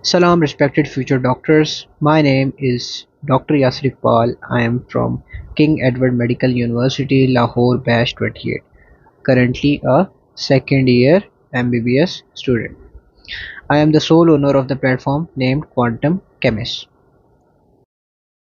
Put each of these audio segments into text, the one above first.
Salam, respected future doctors. My name is Dr. Yasir Iqbal. I am from King Edward Medical University, Lahore, batch 28. Currently a second year MBBS student. I am the sole owner of the platform named Quantum Chemist.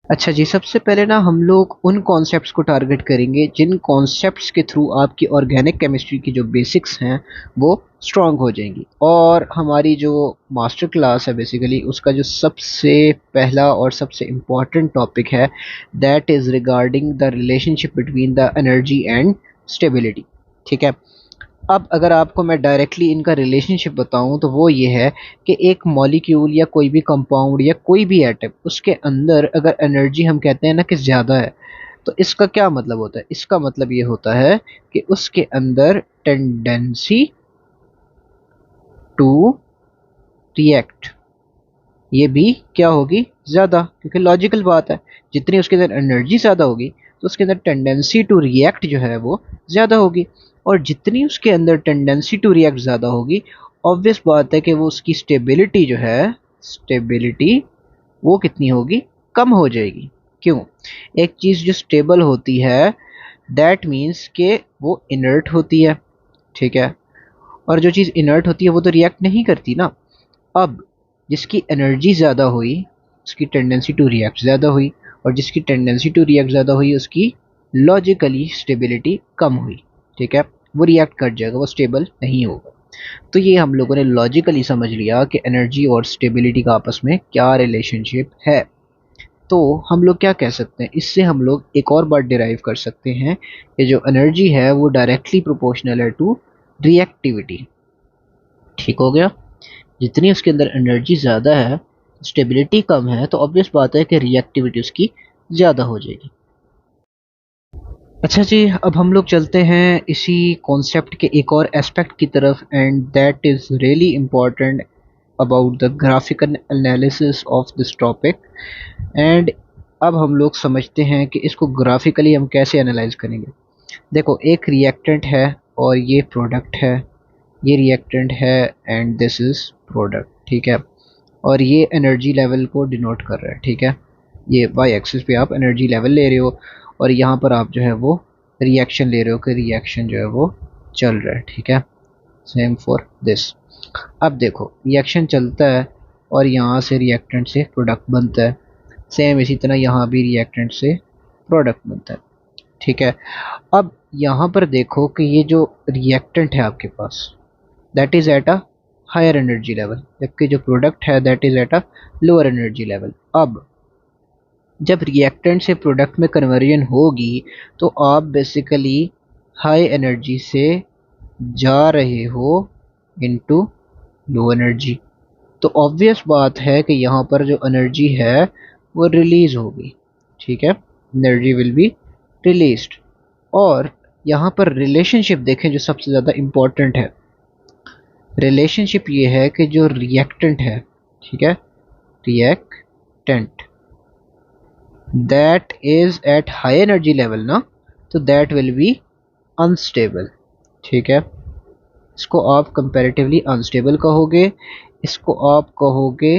अच्छा जी, सबसे पहले ना हम लोग उन concepts को target करेंगे जिन concepts के थ्रू आपकी ऑर्गेनिक केमिस्ट्री की जो बेसिक्स हैं वो स्ट्रांग हो जाएंगी। और हमारी जो मास्टर क्लास है बेसिकली उसका जो सबसे पहला और सबसे इम्पॉर्टेंट टॉपिक है that is regarding the relationship between the energy and stability. ठीक है, अब अगर आपको मैं डायरेक्टली इनका रिलेशनशिप बताऊं तो वो ये है कि एक मॉलिक्यूल या कोई भी कंपाउंड या कोई भी एटम उसके अंदर अगर एनर्जी हम कहते हैं ना कि ज़्यादा है तो इसका क्या मतलब होता है। इसका मतलब ये होता है कि उसके अंदर टेंडेंसी टू रिएक्ट ये भी क्या होगी, ज़्यादा, क्योंकि लॉजिकल बात है जितनी उसके अंदर एनर्जी ज़्यादा होगी तो उसके अंदर टेंडेंसी टू रिएक्ट जो है वो ज़्यादा होगी। और जितनी उसके अंदर टेंडेंसी टू रिएक्ट ज़्यादा होगी ऑब्वियस बात है कि वो उसकी स्टेबिलिटी जो है, स्टेबिलिटी वो कितनी होगी, कम हो जाएगी। क्यों? एक चीज़ जो स्टेबल होती है दैट मीन्स कि वो इनर्ट होती है। ठीक है, और जो चीज़ इनर्ट होती है वो तो रिएक्ट नहीं करती ना। अब जिसकी एनर्जी ज़्यादा हुई उसकी टेंडेंसी टू रिएक्ट ज़्यादा हुई, और जिसकी टेंडेंसी टू रिएक्ट ज़्यादा हुई उसकी लॉजिकली स्टेबिलिटी कम हुई। ठीक है, वो रिएक्ट कर जाएगा, वो स्टेबल नहीं होगा। तो ये हम लोगों ने लॉजिकली समझ लिया कि एनर्जी और स्टेबिलिटी का आपस में क्या रिलेशनशिप है। तो हम लोग क्या कह सकते हैं, इससे हम लोग एक और बात डिराइव कर सकते हैं कि जो एनर्जी है वो डायरेक्टली प्रोपोर्शनल है टू रिएक्टिविटी। ठीक हो गया, जितनी उसके अंदर एनर्जी ज़्यादा है, स्टेबिलिटी कम है, तो ऑब्वियस बात है कि रिएक्टिविटी उसकी ज़्यादा हो जाएगी। अच्छा जी, अब हम लोग चलते हैं इसी कॉन्सेप्ट के एक और एस्पेक्ट की तरफ, and that is really important about the graphical analysis of this topic. And अब हम लोग समझते हैं कि इसको ग्राफिकली हम कैसे एनालाइज करेंगे। देखो, एक रिएक्टेंट है और ये प्रोडक्ट है, ये रिएक्टेंट है एंड दिस इज़ प्रोडक्ट। ठीक है, और ये एनर्जी लेवल को डिनोट कर रहा है। ठीक है, ये वाई एक्सिस पे आप एनर्जी लेवल ले रहे हो और यहाँ पर आप जो है वो रिएक्शन ले रहे हो कि रिएक्शन जो है वो चल रहा है। ठीक है, सेम फॉर दिस। अब देखो, रिएक्शन चलता है और यहाँ से रिएक्टेंट से प्रोडक्ट बनता है। सेम इसी तरह यहाँ भी रिएक्टेंट से प्रोडक्ट बनता है। ठीक है, अब यहाँ पर देखो कि ये जो रिएक्टेंट है आपके पास that is at a higher energy level, जबकि जो प्रोडक्ट है that is at a lower energy level. अब जब रिएक्टेंट से प्रोडक्ट में कन्वर्जन होगी तो आप बेसिकली हाई एनर्जी से जा रहे हो इनटू लो एनर्जी। तो ऑब्वियस बात है कि यहाँ पर जो एनर्जी है वो रिलीज होगी। ठीक है, एनर्जी विल बी रिलीज्ड। और यहाँ पर रिलेशनशिप देखें जो सबसे ज़्यादा इम्पोर्टेंट है। रिलेशनशिप ये है कि जो रिएक्टेंट है, ठीक है, reactant that is at high energy level ना, तो दैट विल बी अनस्टेबल। ठीक है, इसको आप कंपैरेटिवली अनस्टेबल कहोगे, इसको आप कहोगे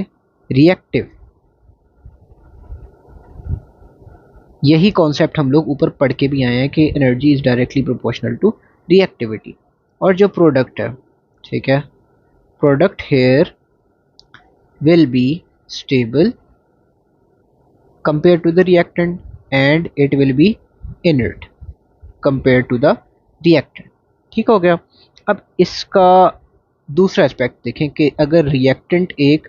रिएक्टिव। यही कॉन्सेप्ट हम लोग ऊपर पढ़ के भी आए हैं कि energy is directly proportional to reactivity. और जो प्रोडक्ट है, ठीक है, product here will be stable compared to the reactant and it will be inert compared to the reactant। ठीक हो गया। अब इसका दूसरा एस्पेक्ट देखें कि अगर रिएक्टेंट एक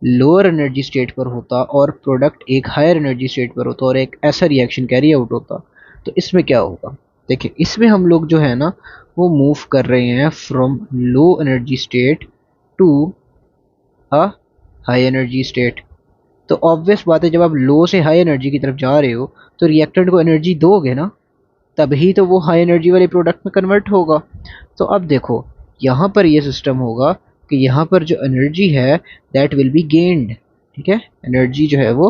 लोअर एनर्जी स्टेट पर होता और प्रोडक्ट एक हायर एनर्जी स्टेट पर होता और एक ऐसा रिएक्शन कैरी आउट होता तो इसमें क्या होगा। देखिए, इसमें हम लोग जो है ना वो मूव कर रहे हैं from low energy state to a high energy state. तो ऑब्वियस बात है जब आप लो से हाई एनर्जी की तरफ जा रहे हो तो रिएक्टेंट को एनर्जी दोगे ना, तभी तो वो हाई एनर्जी वाले प्रोडक्ट में कन्वर्ट होगा। तो अब देखो, यहाँ पर ये सिस्टम होगा कि यहाँ पर जो एनर्जी है दैट विल बी गेन्ड। ठीक है, एनर्जी जो है वो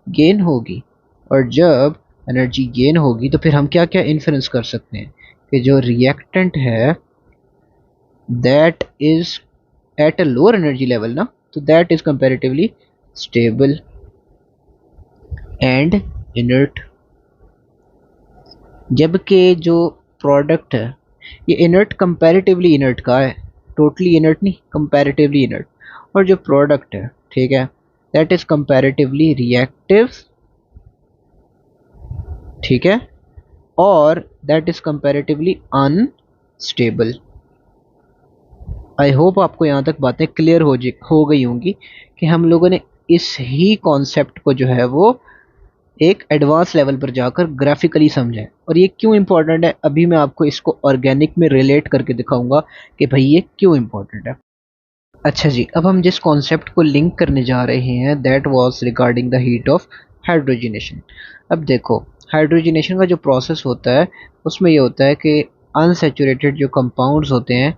गेन होगी। और जब एनर्जी गेन होगी तो फिर हम क्या क्या इन्फ्रेंस कर सकते हैं कि जो रिएक्टेंट है that is eight a lower energy level ना, तो that is comparatively stable and inert. जबकि जो प्रोडक्ट है ये इनर्ट, कंपैरेटिवली इनर्ट का है, टोटली इनर्ट नहीं, कंपैरेटिवली इनर्ट। और जो प्रोडक्ट है, ठीक है, दैट इज कंपैरेटिवली रिएक्टिव, ठीक है, और that is comparatively unstable. I hope आपको यहाँ तक बातें क्लियर हो गई होंगी कि हम लोगों ने इस ही कॉन्सेप्ट को जो है वो एक एडवांस लेवल पर जाकर ग्राफिकली समझा है। और ये क्यों इंपॉर्टेंट है, अभी मैं आपको इसको ऑर्गेनिक में रिलेट करके दिखाऊंगा कि भाई ये क्यों इंपॉर्टेंट है। अच्छा जी, अब हम जिस कॉन्सेप्ट को लिंक करने जा रहे हैं that was regarding the heat of hydrogenation. अब देखो, हाइड्रोजनेशन का जो प्रोसेस होता है उसमें ये होता है कि अनसैचुरेटेड जो कंपाउंड्स होते हैं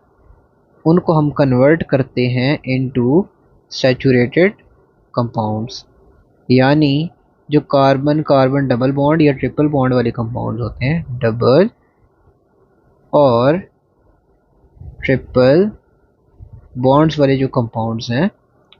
उनको हम कन्वर्ट करते हैं इनटू सैचुरेटेड कंपाउंड्स। यानी जो कार्बन कार्बन डबल बॉन्ड या ट्रिपल बॉन्ड वाले कंपाउंड्स होते हैं, डबल और ट्रिपल बॉन्ड्स वाले जो कंपाउंड्स हैं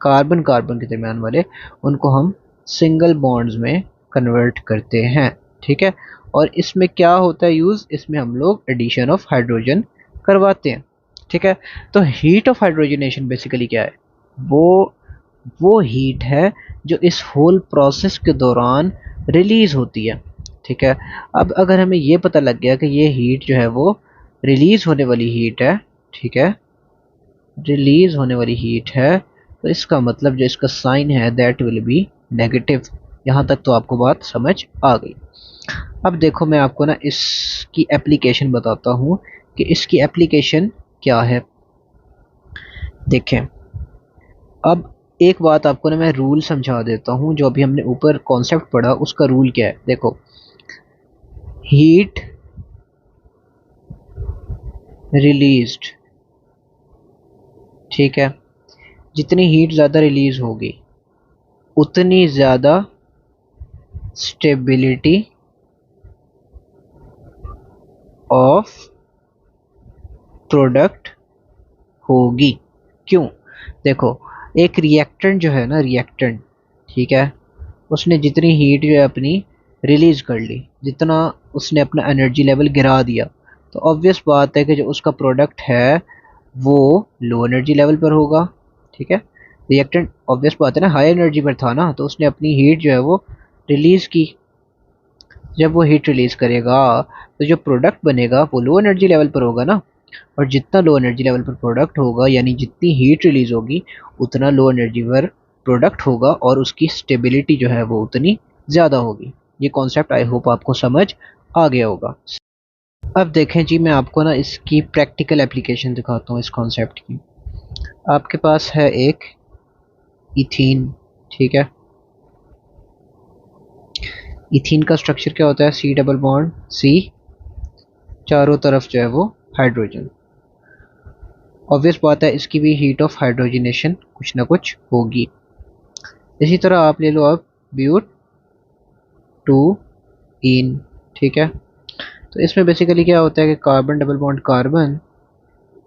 कार्बन कार्बन के दरमियान वाले, उनको हम सिंगल बॉन्ड्स में कन्वर्ट करते हैं, ठीक है। और इसमें क्या होता है यूज़, इसमें हम लोग एडिशन ऑफ हाइड्रोजन करवाते हैं, ठीक है। तो हीट ऑफ हाइड्रोजनेशन बेसिकली क्या है, वो हीट है जो इस होल प्रोसेस के दौरान रिलीज होती है, ठीक है। अब अगर हमें ये पता लग गया कि ये हीट जो है वो रिलीज होने वाली हीट है, ठीक है, रिलीज होने वाली हीट है, तो इसका मतलब जो इसका साइन है दैट विल बी नेगेटिव। यहाँ तक तो आपको बात समझ आ गई। अब देखो मैं आपको ना इसकी एप्लीकेशन बताता हूँ कि इसकी एप्लीकेशन क्या है। देखें, अब एक बात आपको ना मैं रूल समझा देता हूँ, जो अभी हमने ऊपर कॉन्सेप्ट पढ़ा उसका रूल क्या है। देखो, हीट रिलीज्ड, ठीक है, जितनी हीट ज़्यादा रिलीज होगी उतनी ज़्यादा स्टेबिलिटी ऑफ प्रोडक्ट होगी। क्यों, देखो, एक रिएक्टेंट जो है ना, रिएक्टेंट, ठीक है, उसने जितनी हीट जो है अपनी रिलीज कर ली, जितना उसने अपना एनर्जी लेवल गिरा दिया, तो ऑब्वियस बात है कि जो उसका प्रोडक्ट है वो लो एनर्जी लेवल पर होगा, ठीक है। रिएक्टेंट ऑब्वियस बात है ना हाई एनर्जी पर था ना, तो उसने अपनी हीट जो है वो रिलीज की। जब वो हीट रिलीज करेगा तो जो प्रोडक्ट बनेगा वो लो एनर्जी लेवल पर होगा ना, और जितना लो एनर्जी लेवल पर प्रोडक्ट होगा यानी जितनी हीट रिलीज होगी उतना लो एनर्जी पर प्रोडक्ट होगा और उसकी स्टेबिलिटी जो है वो उतनी ज़्यादा होगी। ये कॉन्सेप्ट आई होप आपको समझ आ गया होगा। अब देखें जी, मैं आपको ना इसकी प्रैक्टिकल एप्लीकेशन दिखाता हूँ इस कॉन्सेप्ट की। आपके पास है एक इथीन, ठीक है। इथीन का स्ट्रक्चर क्या होता है, सी डबल बॉन्ड सी, चारों तरफ जो है वो हाइड्रोजन। ऑब्वियस बात है इसकी भी हीट ऑफ हाइड्रोजनेशन कुछ ना कुछ होगी। इसी तरह आप ले लो अब ब्यूट टू इन, ठीक है। तो इसमें बेसिकली क्या होता है कि कार्बन डबल बॉन्ड कार्बन,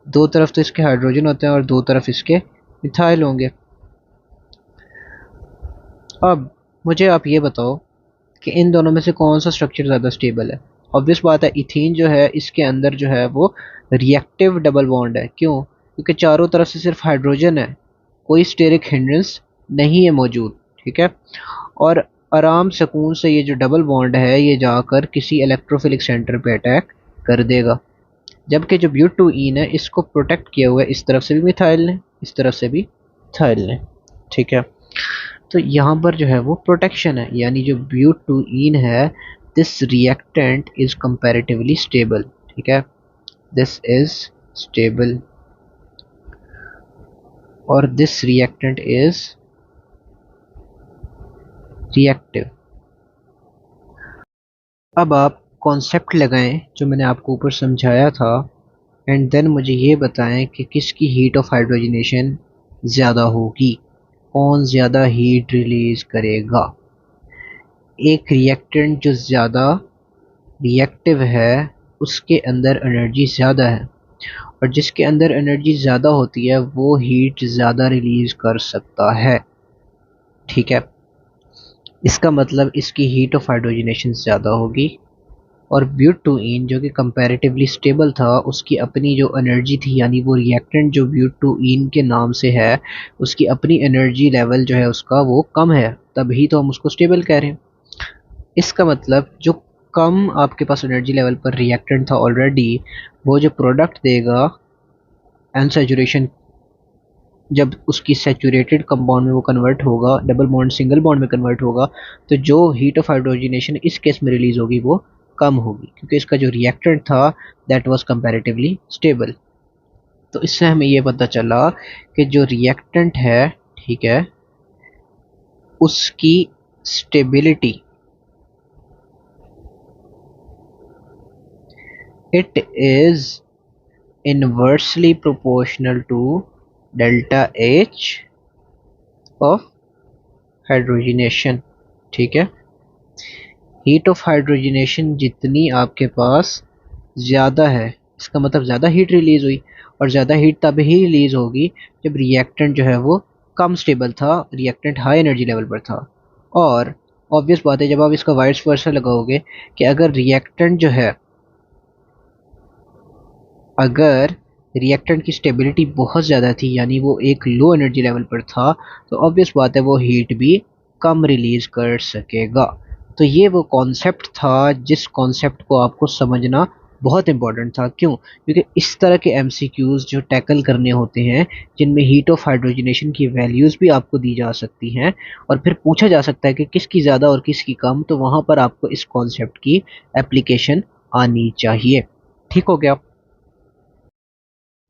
दो तरफ तो इसके हाइड्रोजन होते हैं और दो तरफ इसके मिथाइल होंगे। अब मुझे आप ये बताओ कि इन दोनों में से कौन सा स्ट्रक्चर ज़्यादा स्टेबल है। ऑब्वियस बात है इथीन जो है इसके अंदर जो है वो रिएक्टिव डबल बॉन्ड है। क्यों, क्योंकि चारों तरफ से सिर्फ हाइड्रोजन है, कोई स्टेरिक हिंड्रेंस नहीं है मौजूद, ठीक है। और आराम सुकून से ये जो डबल बॉन्ड है ये जाकर किसी इलेक्ट्रोफिलिक सेंटर पे अटैक कर देगा। जबकि जो ब्यूट2ईन है इसको प्रोटेक्ट किया हुआ है इस तरफ से भी मिथाइल ने, इस तरफ से भी मिथाइल ने, ठीक है। तो यहाँ पर जो है वो प्रोटेक्शन है, यानी जो ब्यूट2ईन है this reactant is comparatively stable, ठीक है, दिस इज स्टेबल और दिस रिएक्टेंट इज रिएक्टिव। अब आप कॉन्सेप्ट लगाएं जो मैंने आपको ऊपर समझाया था एंड देन मुझे ये बताएं कि किसकी हीट ऑफ हाइड्रोजनेशन ज़्यादा होगी, कौन ज़्यादा हीट रिलीज करेगा। एक रिएक्टेंट जो ज़्यादा रिएक्टिव है उसके अंदर एनर्जी ज़्यादा है और जिसके अंदर एनर्जी ज़्यादा होती है वो हीट ज़्यादा रिलीज कर सकता है। ठीक है, इसका मतलब इसकी हीट ऑफ हाइड्रोजनेशन ज़्यादा होगी। और ब्यूटूइन जो कि कंपैरेटिवली स्टेबल था, उसकी अपनी जो एनर्जी थी, यानी वो रिएक्टेंट जो ब्यूटूइन के नाम से है, उसकी अपनी एनर्जी लेवल जो है उसका वो कम है, तभी तो हम उसको स्टेबल कह रहे हैं। इसका मतलब जो कम आपके पास एनर्जी लेवल पर रिएक्टेंट था ऑलरेडी, वो जो प्रोडक्ट देगा अनसैचुरेशन, जब उसकी सैचुरेटेड कंपाउंड में वो कन्वर्ट होगा, डबल बॉन्ड सिंगल बॉन्ड में कन्वर्ट होगा, तो जो हीट ऑफ हाइड्रोजनेशन इस केस में रिलीज होगी वो कम होगी, क्योंकि इसका जो रिएक्टेंट था दैट वाज कंपैरेटिवली स्टेबल। तो इससे हमें ये पता चला कि जो रिएक्टेंट है, ठीक है, उसकी stability it is inversely proportional to delta H of hydrogenation. ठीक है, हीट ऑफ हाइड्रोजनेशन जितनी आपके पास ज़्यादा है, इसका मतलब ज़्यादा हीट रिलीज हुई, और ज़्यादा हीट तब ही रिलीज होगी जब रिएक्टेंट जो है वो कम स्टेबल था, रिएक्टेंट हाई एनर्जी लेवल पर था। और ऑब्वियस बात है, जब आप इसका वाइस वर्सा लगाओगे कि अगर रिएक्टेंट जो है, अगर रिएक्टेंट की स्टेबिलिटी बहुत ज़्यादा थी, यानी वो एक लो एनर्जी लेवल पर था, तो ऑब्वियस बात है वो हीट भी कम रिलीज कर सकेगा। तो ये वो कॉन्सेप्ट था जिस कॉन्सेप्ट को आपको समझना बहुत इंपॉर्टेंट था। क्यों? क्योंकि इस तरह के एमसीक्यूज जो टैकल करने होते हैं, जिनमें हीट ऑफ हाइड्रोजनेशन की वैल्यूज़ भी आपको दी जा सकती हैं और फिर पूछा जा सकता है कि किसकी ज़्यादा और किसकी कम, तो वहाँ पर आपको इस कॉन्सेप्ट की एप्लीकेशन आनी चाहिए। ठीक हो गया?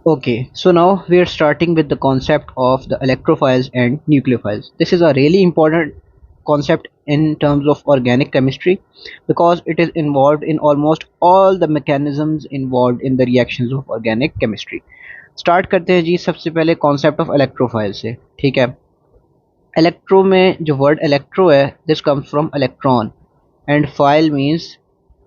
Okay, so now we are starting with the concept of the electrophiles and nucleophiles. This is a really important concept in terms of organic chemistry because it is involved in almost all the mechanisms involved in the reactions of organic chemistry. Start करते हैं जी सबसे पहले concept of electrophile से। ठीक है, electro में जो word electro है, this comes from electron and phile means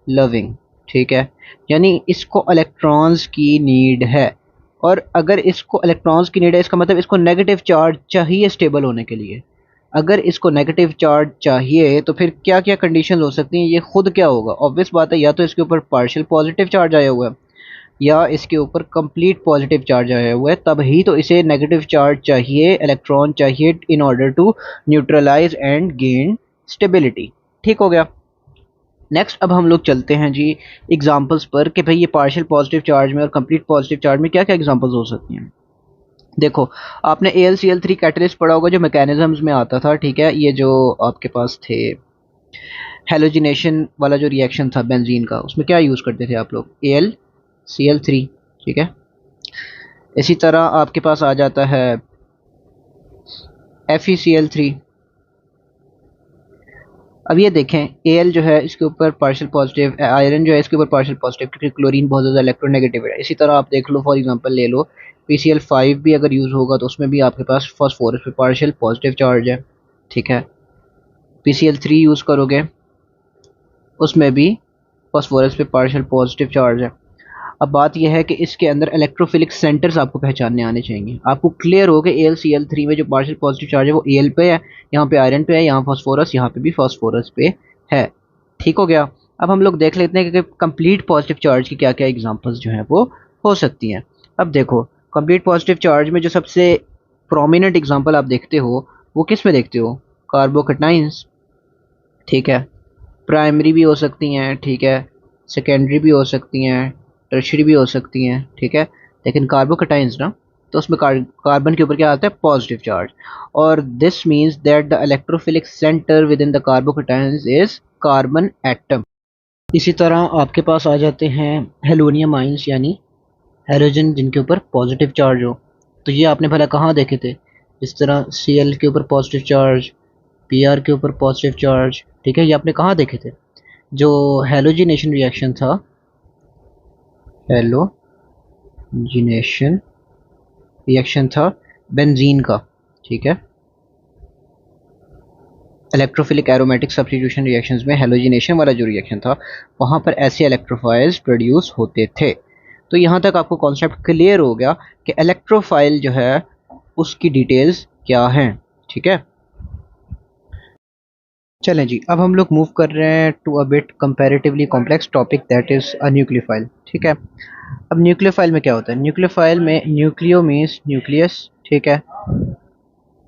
loving। ठीक है, यानी इसको इलेक्ट्रॉन्स की नीड है, और अगर इसको इलेक्ट्रॉन्स की नीड है, इसका मतलब इसको नेगेटिव चार्ज चाहिए स्टेबल होने के लिए। अगर इसको नेगेटिव चार्ज चाहिए तो फिर क्या क्या कंडीशन हो सकती हैं, ये खुद क्या होगा? ऑब्वियस बात है, या तो इसके ऊपर पार्शियल पॉजिटिव चार्ज आया हुआ है, या इसके ऊपर कंप्लीट पॉजिटिव चार्ज आया हुआ है, तब ही तो इसे नेगेटिव चार्ज चाहिए, इलेक्ट्रॉन चाहिए in order to neutralize and gain stability. ठीक हो गया? नेक्स्ट अब हम लोग चलते हैं जी एग्जांपल्स पर कि भाई ये पार्शियल पॉजिटिव चार्ज में और कंप्लीट पॉजिटिव चार्ज में क्या क्या एग्जांपल्स हो सकती हैं। देखो, आपने AlCl3 कैटलिस्ट पढ़ा होगा जो मैकेनिज्म्स में आता था। ठीक है, ये जो आपके पास थे हेलोजिनेशन वाला जो रिएक्शन था बेंजीन का, उसमें क्या यूज़ करते थे आप लोग? AlCl3। ठीक है, इसी तरह आपके पास आ जाता है FeCl3। अब ये देखें, Al जो है इसके ऊपर पार्शियल पॉजिटिव, आयरन जो है इसके ऊपर पार्शियल पॉजिटिव, क्योंकि क्लोरीन बहुत ज़्यादा इलेक्ट्रोनेगेटिव है। इसी तरह आप देख लो, फॉर एग्जांपल ले लो, PCl5 भी अगर यूज़ होगा तो उसमें भी आपके पास फॉस्फोरस पे पार्शियल पॉजिटिव चार्ज है। ठीक है, PCl3 यूज़ करोगे उसमें भी फॉस्फोरस पे पार्शियल पॉजिटिव चार्ज है। अब बात यह है कि इसके अंदर इलेक्ट्रोफिलिक सेंटर्स आपको पहचानने आने चाहिए। आपको क्लियर हो कि AlCl3 में जो पार्शियल पॉजिटिव चार्ज है वो Al पे है, यहाँ पे आयरन पे है, यहाँ फॉस्फोरस, यहाँ पे भी फॉस्फोरस पे है। ठीक हो गया? अब हम लोग देख लेते हैं कि कंप्लीट पॉजिटिव चार्ज की क्या क्या एग्जांपल्स जो हैं वो हो सकती हैं। अब देखो, कंप्लीट पॉजिटिव चार्ज में जो सबसे प्रोमिनेंट एग्जाम्पल आप देखते हो वो किस में देखते हो? कार्बोकटाइंस। ठीक है, प्राइमरी भी हो सकती हैं, ठीक है, सेकेंडरी भी हो सकती हैं, टर्शियरी भी हो सकती हैं। ठीक है, लेकिन कार्बोकटाइंस ना, तो उसमें कार्बन के ऊपर क्या आता है? Positive charge. और this means that the electrophilic centre within the carbocations is carbon atom. इसी तरह आपके पास आ जाते हैं हेलोनियम आइंस, यानी हाइड्रोजन जिनके ऊपर पॉजिटिव चार्ज हो। तो ये आपने भला कहाँ देखे थे? जिस तरह Cl के ऊपर पॉजिटिव चार्ज, Pr के ऊपर पॉजिटिव चार्ज। ठीक है, ये आपने कहाँ देखे थे? जो हेलोजिनेशन रिएक्शन था, हेलोजिनेशन रिएक्शन था बेंजीन का। ठीक है, इलेक्ट्रोफिलिक एरोमेटिक सब्स्टिट्यूशन रिएक्शंस में हेलोजिनेशन वाला जो रिएक्शन था, वहाँ पर ऐसे इलेक्ट्रोफाइल्स प्रोड्यूस होते थे। तो यहाँ तक आपको कॉन्सेप्ट क्लियर हो गया कि इलेक्ट्रोफाइल जो है उसकी डिटेल्स क्या हैं। ठीक है, चलें जी, अब हम लोग मूव कर रहे हैं to a bit comparatively complex topic that is a nucleophile. ठीक है, अब न्यूक्लियोफाइल में क्या होता है? न्यूक्लियोफाइल में न्यूक्लियो मीन्स न्यूक्लियस, ठीक है,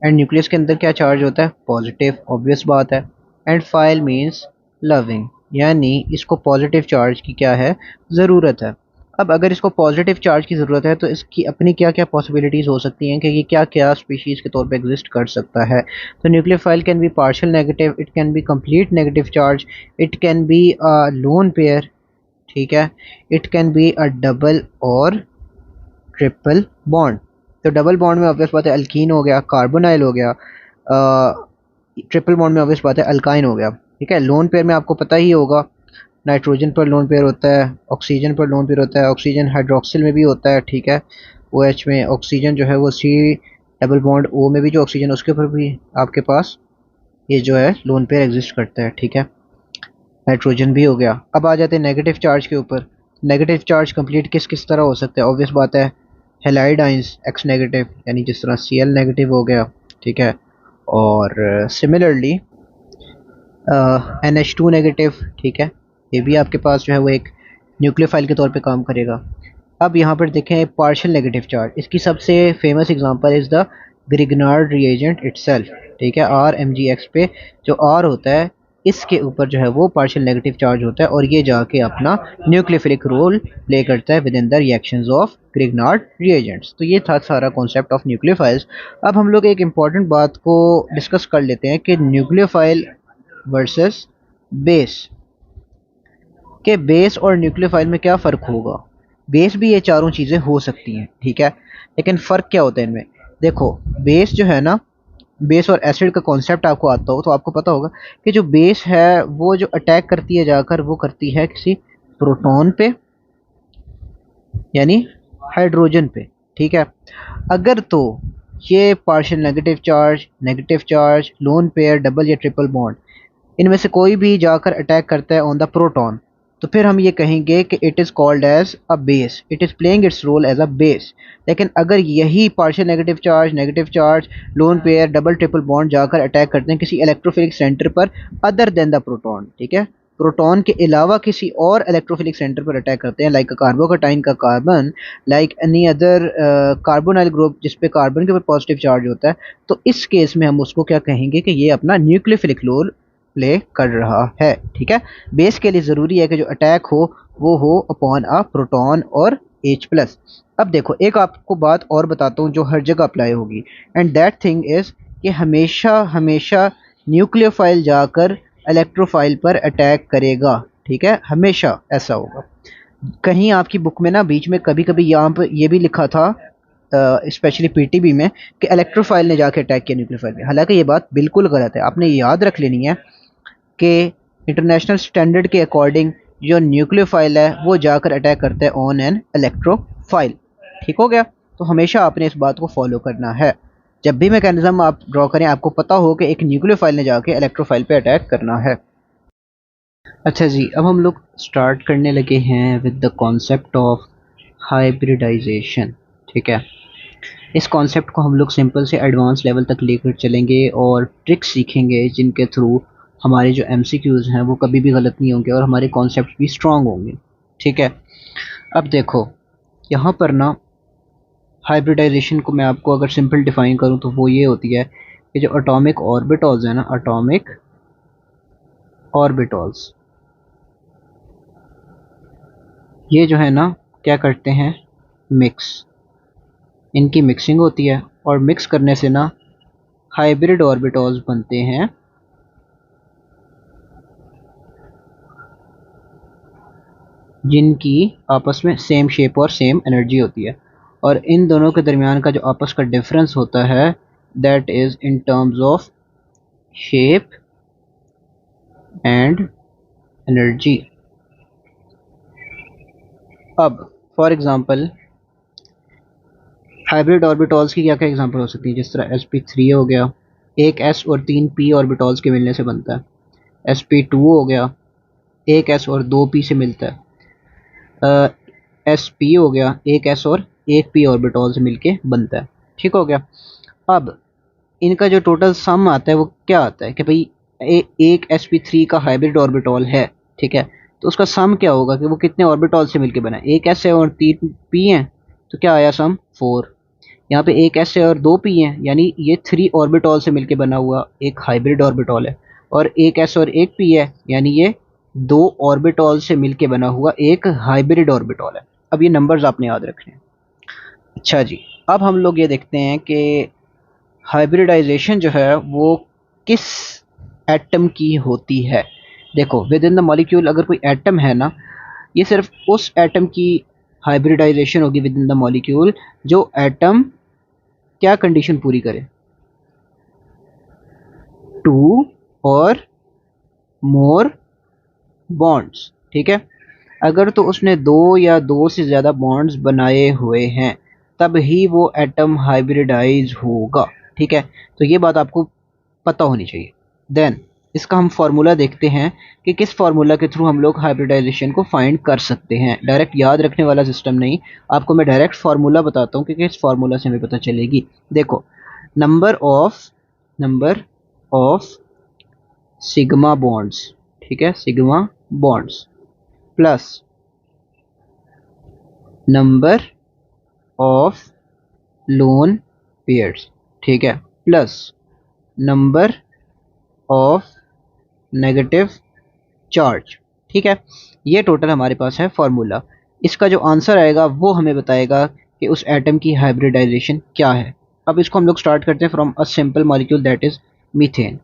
एंड न्यूक्लियस के अंदर क्या चार्ज होता है? पॉजिटिव, ऑब्वियस बात है। एंड फाइल मीन्स लविंग, यानी इसको पॉजिटिव चार्ज की क्या है? ज़रूरत है। अब अगर इसको पॉजिटिव चार्ज की ज़रूरत है तो इसकी अपनी क्या क्या पॉसिबिलिटीज़ हो सकती हैं कि ये क्या क्या स्पीशीज़ के तौर पे एग्जिस्ट कर सकता है। तो nucleophile can be partial negative, it can be complete negative charge, it can be a lone pair, ठीक है, it can be a double और ट्रिपल बॉन्ड। तो डबल बॉन्ड में ऑब्वियस बात है अल्कीन हो गया, कार्बोनाइल हो गया, ट्रिपल बॉन्ड में ऑब्वियस बात है अल्काइन हो गया। ठीक है, लोन पेयर में आपको पता ही होगा नाइट्रोजन पर लोन पेयर होता है, ऑक्सीजन पर लोन पेयर होता है, ऑक्सीजन हाइड्रोक्सिल में भी होता है। ठीक है, ओ एच में ऑक्सीजन जो है वो सी डबल बॉन्ड ओ में भी जो ऑक्सीजन उसके ऊपर भी आपके पास ये जो है लोन पेयर एग्जिस्ट करता है। ठीक है, नाइट्रोजन भी हो गया। अब आ जाते हैं नेगेटिव चार्ज के ऊपर। नेगेटिव चार्ज कंप्लीट किस किस तरह हो सकता है? ऑब्वियस बात है हेलाइड आइंस एक्स नेगेटिव, यानी जिस तरह सी एल नेगेटिव हो गया। ठीक है, और similarly N H two negative, ठीक है, ये भी आपके पास जो है वो एक न्यूक्लियोफाइल के तौर पे काम करेगा। अब यहाँ पर देखें पार्शियल नेगेटिव चार्ज, इसकी सबसे famous example is the Grignard reagent itself. ठीक है, आर एम जी एक्स पे जो आर होता है इसके ऊपर जो है वो पार्शियल नेगेटिव चार्ज होता है और ये जाके अपना न्यूक्लियोफिलिक रोल प्ले करता है with in the reactions of Grignard reagents. तो ये था सारा कॉन्सेप्ट ऑफ न्यूक्लियोफाइल्स। अब हम लोग एक इम्पॉर्टेंट बात को डिस्कस कर लेते हैं कि न्यूक्लियोफाइल वर्सेस बेस, के बेस और न्यूक्लियोफाइल में क्या फ़र्क होगा। बेस भी ये चारों चीज़ें हो सकती हैं, ठीक है, लेकिन फ़र्क क्या होता है इनमें? देखो, बेस जो है ना, बेस और एसिड का कॉन्सेप्ट आपको आता हो तो आपको पता होगा कि जो बेस है वो जो अटैक करती है जाकर वो करती है किसी प्रोटॉन पे, यानी हाइड्रोजन पे। ठीक है, अगर तो ये partial negative charge, lone pair, double या ट्रिपल बॉन्ड, इनमें से कोई भी जाकर अटैक करता है ऑन द प्रोटॉन, तो फिर हम ये कहेंगे कि it is called as a base, it is playing its role as a base. लेकिन अगर यही partial negative charge, lone pair, double triple bond जाकर अटैक करते हैं किसी इलेक्ट्रोफिलिक सेंटर पर अदर देन द प्रोटॉन, ठीक है, प्रोटॉन के अलावा किसी और इलेक्ट्रोफिलिक सेंटर पर अटैक करते हैं, लाइक कार्बोकटाइन का carbon, like any other carbonyl group जिस पे कार्बन के ऊपर पॉजिटिव चार्ज होता है, तो इस केस में हम उसको क्या कहेंगे कि ये अपना न्यूक्लियोफिलिक रोल प्ले कर रहा है। ठीक है, बेस के लिए ज़रूरी है कि जो अटैक हो वो हो अपॉन अ प्रोटॉन और H प्लस। अब देखो एक आपको बात और बताता हूँ जो हर जगह अप्लाई होगी, एंड दैट थिंग इज़ कि हमेशा हमेशा न्यूक्लियोफाइल जाकर इलेक्ट्रोफाइल पर अटैक करेगा। ठीक है, हमेशा ऐसा होगा। कहीं आपकी बुक में ना बीच में कभी कभी यहाँ पर ये भी लिखा था, स्पेशली पीटीबी में, कि इलेक्ट्रोफाइल ने जाके अटैक किया न्यूक्लियोफाइल पे। हालांकि ये बात बिल्कुल गलत है, आपने ये याद रख लेनी है कि इंटरनेशनल स्टैंडर्ड के अकॉर्डिंग जो न्यूक्लियोफाइल है वो जाकर अटैक करता है ऑन एन इलेक्ट्रोफाइल। ठीक हो गया, तो हमेशा आपने इस बात को फॉलो करना है। जब भी मैकेनिज्म आप ड्रॉ करें आपको पता हो कि एक न्यूक्लियोफाइल ने जाके इलेक्ट्रोफाइल पे अटैक करना है। अच्छा जी, अब हम लोग स्टार्ट करने लगे हैं with the concept of hybridization. ठीक है, इस कॉन्सेप्ट को हम लोग सिंपल से एडवांस लेवल तक लेकर चलेंगे और ट्रिक्स सीखेंगे जिनके थ्रू हमारे जो एमसीक्यूज़ हैं वो कभी भी गलत नहीं होंगे और हमारे कॉन्सेप्ट भी स्ट्रांग होंगे। ठीक है, अब देखो यहाँ पर ना हाइब्रिडाइजेशन को मैं आपको अगर सिंपल डिफाइन करूँ तो वो ये होती है कि जो एटॉमिक ऑर्बिटल्स हैं ना, एटॉमिक ऑर्बिटल्स, ये जो है ना क्या करते हैं, मिक्स, इनकी मिक्सिंग होती है और मिक्स करने से ना हाइब्रिड ऑर्बिटल्स बनते हैं जिनकी आपस में सेम शेप और सेम एनर्जी होती है, और इन दोनों के दरमियान का जो आपस का डिफरेंस होता है that is in terms of shape and energy. अब फॉर एग्जांपल हाइब्रिड ऑर्बिटल्स की क्या क्या एग्जांपल हो सकती है, जिस तरह sp3 हो गया, एक s और 3 p ऑर्बिटल्स के मिलने से बनता है। sp2 हो गया, एक s और 2 p से मिलता है। sp हो गया, एक s और एक p ऑर्बिटॉल से मिलके बनता है। ठीक हो गया। अब इनका जो टोटल सम आता है वो क्या आता है कि भाई एक sp3 का हाइब्रिड ऑर्बिटॉल है, ठीक है, तो उसका सम क्या होगा कि वो कितने ऑर्बिटॉल से मिलके बना है। एक s है और 3 p है, तो क्या आया सम 4। यहाँ पे एक s है और 2 p है, यानी ये 3 ऑर्बिटॉल से मिलके बना हुआ एक हाइब्रिड ऑर्बिटॉल है। और एक s और एक p है, यानी ये 2 ऑर्बिटॉल से मिलके बना हुआ एक हाइब्रिड ऑर्बिटॉल है। अब ये नंबर्स आपने याद रखने हैं। अच्छा जी, अब हम लोग ये देखते हैं कि हाइब्रिडाइजेशन जो है वो किस एटम की होती है। देखो, विद इन द मॉलिक्यूल अगर कोई एटम है ना, ये सिर्फ उस एटम की हाइब्रिडाइजेशन होगी विद इन द मॉलिक्यूल जो एटम क्या कंडीशन पूरी करे, 2 और मोर बॉन्ड्स। ठीक है, अगर तो उसने 2 या 2 से ज़्यादा बॉन्ड्स बनाए हुए हैं तब ही वो एटम हाइब्रिडाइज होगा। ठीक है, तो ये बात आपको पता होनी चाहिए। देन इसका हम फार्मूला देखते हैं कि किस फार्मूला के थ्रू हम लोग हाइब्रिडाइजेशन को फाइंड कर सकते हैं। डायरेक्ट याद रखने वाला सिस्टम नहीं, आपको मैं डायरेक्ट फार्मूला बताता हूँ कि किस फार्मूला से हमें पता चलेगी। देखो, नंबर ऑफ सिग्मा बॉन्ड्स, ठीक है, sigma bonds plus number of lone pairs, ठीक है, plus number of negative charge. ठीक है, ये टोटल हमारे पास है फार्मूला। इसका जो आंसर आएगा वो हमें बताएगा कि उस एटम की हाइब्रिडाइजेशन क्या है। अब इसको हम लोग स्टार्ट करते हैं from a simple molecule that is methane,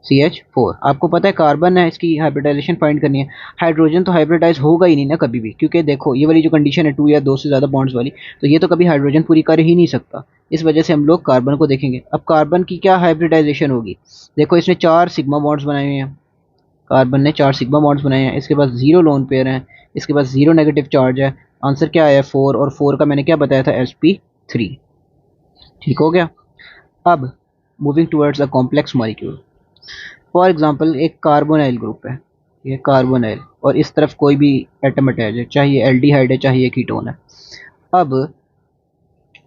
CH4। आपको पता है कार्बन है, इसकी हाइब्रिडाइजेशन फाइंड करनी है। हाइड्रोजन तो हाइब्रिडाइज होगा ही नहीं ना कभी भी, क्योंकि देखो ये वाली जो कंडीशन है 2 या 2 से ज़्यादा बॉन्ड्स वाली, तो ये तो कभी हाइड्रोजन पूरी कर ही नहीं सकता। इस वजह से हम लोग कार्बन को देखेंगे। अब कार्बन की क्या हाइब्रिडाइजेशन होगी, देखो इसने 4 सिग्मा बॉन्ड्स बनाए हुए हैं, कार्बन ने 4 सिग्मा बॉन्ड्स बनाए हैं, इसके पास 0 लोन पेयर हैं, इसके पास 0 नेगेटिव चार्ज है। आंसर क्या आया 4, और 4 का मैंने क्या बताया था sp3। ठीक हो गया। अब moving towards a complex molecule, for example एक कार्बोनाइल ग्रुप है, ये कार्बोनाइल, और इस तरफ कोई भी एटम अटैच है, चाहे ये एल्डिहाइड है चाहे ये कीटोन है। अब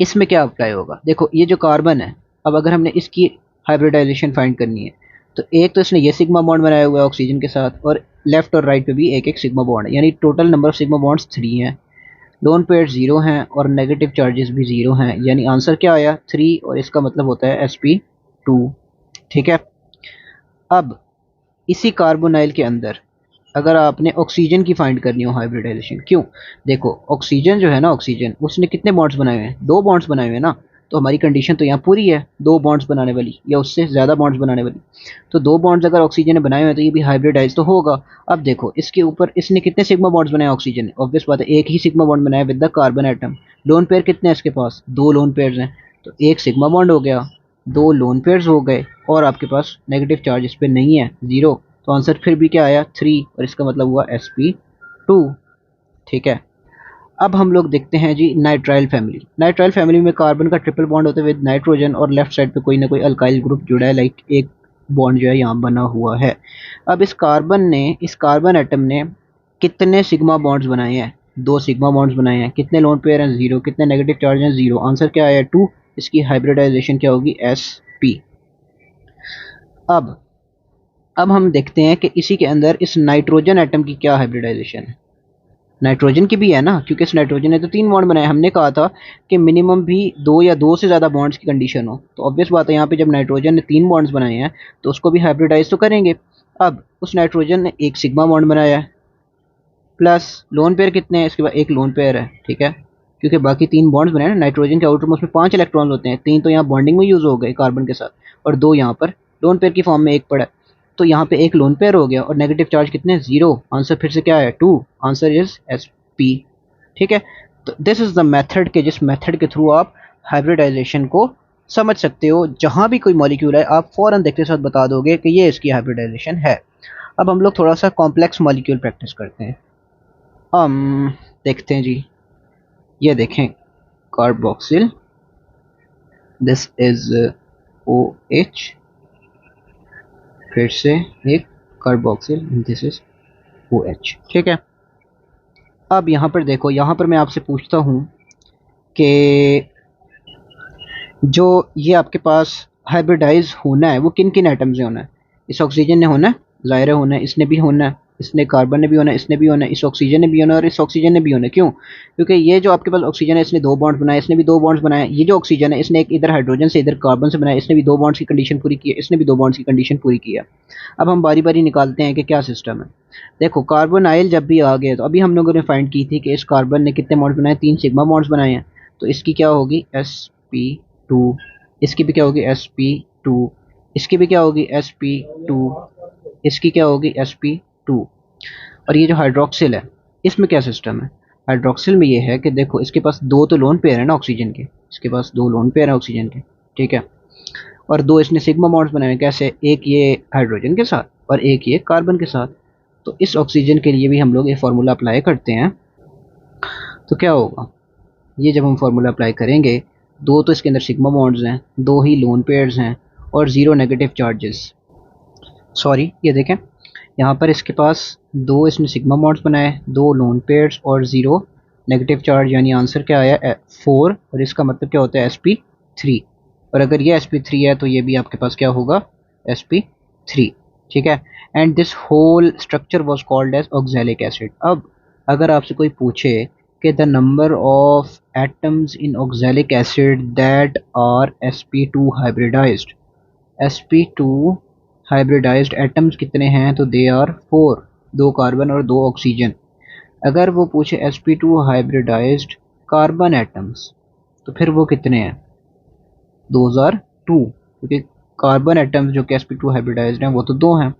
इसमें क्या अप्लाई होगा, देखो ये जो कार्बन है, अब अगर हमने इसकी हाइब्रिडाइजेशन फाइंड करनी है तो एक तो इसने ये सिग्मा बॉन्ड बनाया हुआ है ऑक्सीजन के साथ, और लेफ्ट और राइट पे भी एक एक सिग्मा बॉन्ड है, यानी total number of sigma bonds 3 हैं। लोन पेयर 0 हैं और नेगेटिव चार्जेस भी 0 हैं, यानी आंसर क्या आया 3, और इसका मतलब होता है sp2। ठीक है, अब इसी कार्बोनाइल के अंदर अगर आपने ऑक्सीजन की फाइंड करनी हो हाइब्रिडाइजेशन, क्यों, देखो ऑक्सीजन जो है ना, ऑक्सीजन उसने कितने बॉन्ड्स बनाए हुए हैं, 2 बॉन्ड्स बनाए हुए हैं ना, तो हमारी कंडीशन तो यहाँ पूरी है 2 बॉन्ड्स बनाने वाली या उससे ज़्यादा बॉन्ड्स बनाने वाली। तो 2 बॉन्ड्स अगर ऑक्सीजन ने बनाए हुए हैं तो ये भी हाइब्रिडाइज तो होगा। अब देखो इसके ऊपर इसने कितने सिग्मा बॉन्ड्स बनाए ऑक्सीजन ने, ऑब्वियस बात है एक ही सिग्मा बॉन्ड बनाया with the carbon atom. Lone pair कितने हैं इसके पास, 2 लोन पेयर्स हैं, तो एक सिग्मा बॉन्ड हो गया, 2 लोन पेयर्स हो गए, और आपके पास नेगेटिव चार्ज इस पर नहीं है 0, तो आंसर फिर भी क्या आया 3, और इसका मतलब हुआ sp2। ठीक है, अब हम लोग देखते हैं जी नाइट्राइल फैमिली। नाइट्राइल फैमिली में कार्बन का ट्रिपल बॉन्ड होता है विद नाइट्रोजन, और लेफ्ट साइड पे कोई ना कोई अल्काइल ग्रुप जुड़ा है, लाइक एक बॉन्ड जो है यहाँ बना हुआ है। अब इस कार्बन एटम ने कितने सिग्मा बॉन्ड्स बनाए हैं, 2 सिग्मा बॉन्ड्स बनाए हैं, कितने लोन पेयर हैं 0, कितने नेगेटिव चार्ज हैं 0, आंसर क्या आया 2, इसकी हाइब्रिडाइजेशन क्या होगी sp। अब हम देखते हैं कि इसी के अंदर इस नाइट्रोजन एटम की क्या हाइब्रिडाइजेशन है। नाइट्रोजन की भी है ना, क्योंकि इस नाइट्रोजन ने तो 3 बॉन्ड बनाए। हमने कहा था कि मिनिमम भी 2 या 2 से ज़्यादा बॉन्ड्स की कंडीशन हो, तो ऑब्वियस बात है यहाँ पे जब नाइट्रोजन ने 3 बॉन्ड्स बनाए हैं तो उसको भी हाइब्रिडाइज तो करेंगे। अब उस नाइट्रोजन ने एक सिग्मा बॉन्ड बनाया है, प्लस लोन पेयर कितने हैं, इसके बाद एक लोन पेयर है। ठीक है, क्योंकि बाकी 3 बॉन्ड्स बनाए ना, नाइट्रोजन के आउटर मोस्ट में 5 इलेक्ट्रॉन होते हैं, 3 तो यहाँ बॉन्डिंग में यूज हो गए कार्बन के साथ, और 2 यहाँ पर लोन पेयर की फॉर्म में एक पड़ा है, तो यहाँ पे एक लोन पेयर हो गया, और नेगेटिव चार्ज कितने 0, आंसर फिर से क्या है 2, आंसर इज sp। ठीक है, तो दिस इज द मेथड के जिस मेथड के थ्रू आप हाइब्रिडाइजेशन को समझ सकते हो। जहां भी कोई मॉलिक्यूल है आप फौरन देखते साथ बता दोगे कि ये इसकी हाइब्रिडाइजेशन है। अब हम लोग थोड़ा सा कॉम्प्लेक्स मॉलिक्यूल प्रैक्टिस करते हैं। हम देखते हैं जी, ये देखें कार्बोक्सिल, दिस इज OH, फिर से एक कार्बोक्सिल, दिस इज OH। ठीक है, अब यहाँ पर देखो, यहाँ पर मैं आपसे पूछता हूँ कि जो ये आपके पास हाइब्रिडाइज होना है वो किन किन एटम से होना है। इस ऑक्सीजन ने होना है, ज़ाहिर है होना है, इसने भी होना है, इसने कार्बन ने भी होना है, इसने भी होना है, इस ऑक्सीजन ने भी होना है और इस ऑक्सीजन ने भी होना है। क्यों? क्योंकि ये जो आपके पास ऑक्सीजन है इसने दो बॉन्ड बनाए, इसने भी दो बॉन्ड्स बनाए। ये जो ऑक्सीजन है इसने एक इधर हाइड्रोजन से इधर कार्बन से बनाया, इसने भी दो बॉन्ड्स की कंडीशन पूरी की है, इसने भी दो बॉन्ड्स की कंडीशन पूरी की है। अब हम बारी बारी निकालते हैं कि क्या सिस्टम है। देखो कार्बन आयल जब भी आ गए तो अभी हम लोगों ने फाइंड की थी कि इस कार्बन ने कितने बॉन्ड्स बनाए, 3 सिग्मा बॉन्ड्स बनाए हैं। तो इसकी क्या होगी sp2, इसकी भी क्या होगी sp2, इसकी भी क्या होगी sp2, इसकी क्या होगी sp2। और ये जो हाइड्रोक्सिल है इसमें क्या सिस्टम है। हाइड्रोक्सिल में ये है कि देखो इसके पास दो तो लोन पेयर है ना ऑक्सीजन के, इसके पास दो लोन पेयर है ऑक्सीजन के, ठीक है। और दो इसने सिग्मा बॉन्ड्स बनाए हैं, कैसे, एक ये हाइड्रोजन के साथ और एक ये कार्बन के साथ। तो इस ऑक्सीजन के लिए भी हम लोग ये फार्मूला अप्लाई करते हैं। तो क्या होगा, ये जब हम फार्मूला अप्लाई करेंगे, दो तो इसके अंदर सिग्मा बॉन्ड्स हैं, दो ही लोन पेयर्स हैं और ज़ीरो नेगेटिव चार्जेस। सॉरी, ये देखें यहाँ पर इसके पास दो इसने सिग्मा बॉन्ड्स बनाए, दो लोन पेयर्स और ज़ीरो नेगेटिव चार्ज, यानी आंसर क्या आया 4। और इसका मतलब क्या होता है sp3। और अगर ये sp3 है तो ये भी आपके पास क्या होगा sp3, ठीक है। And this whole structure was called as oxalic acid. अब अगर आपसे कोई पूछे कि the number of atoms in oxalic acid that are sp2 hybridized, sp2 hybridized atoms कितने हैं, तो दे आर 4, दो कार्बन और दो ऑक्सीजन। अगर वो पूछे sp2 हाइब्रिडाइज्ड कार्बन एटम्स तो फिर वो कितने हैं, 2002, क्योंकि कार्बन एटम्स जो कि sp2 हाइब्रिडाइज्ड हैं वो तो दो हैं।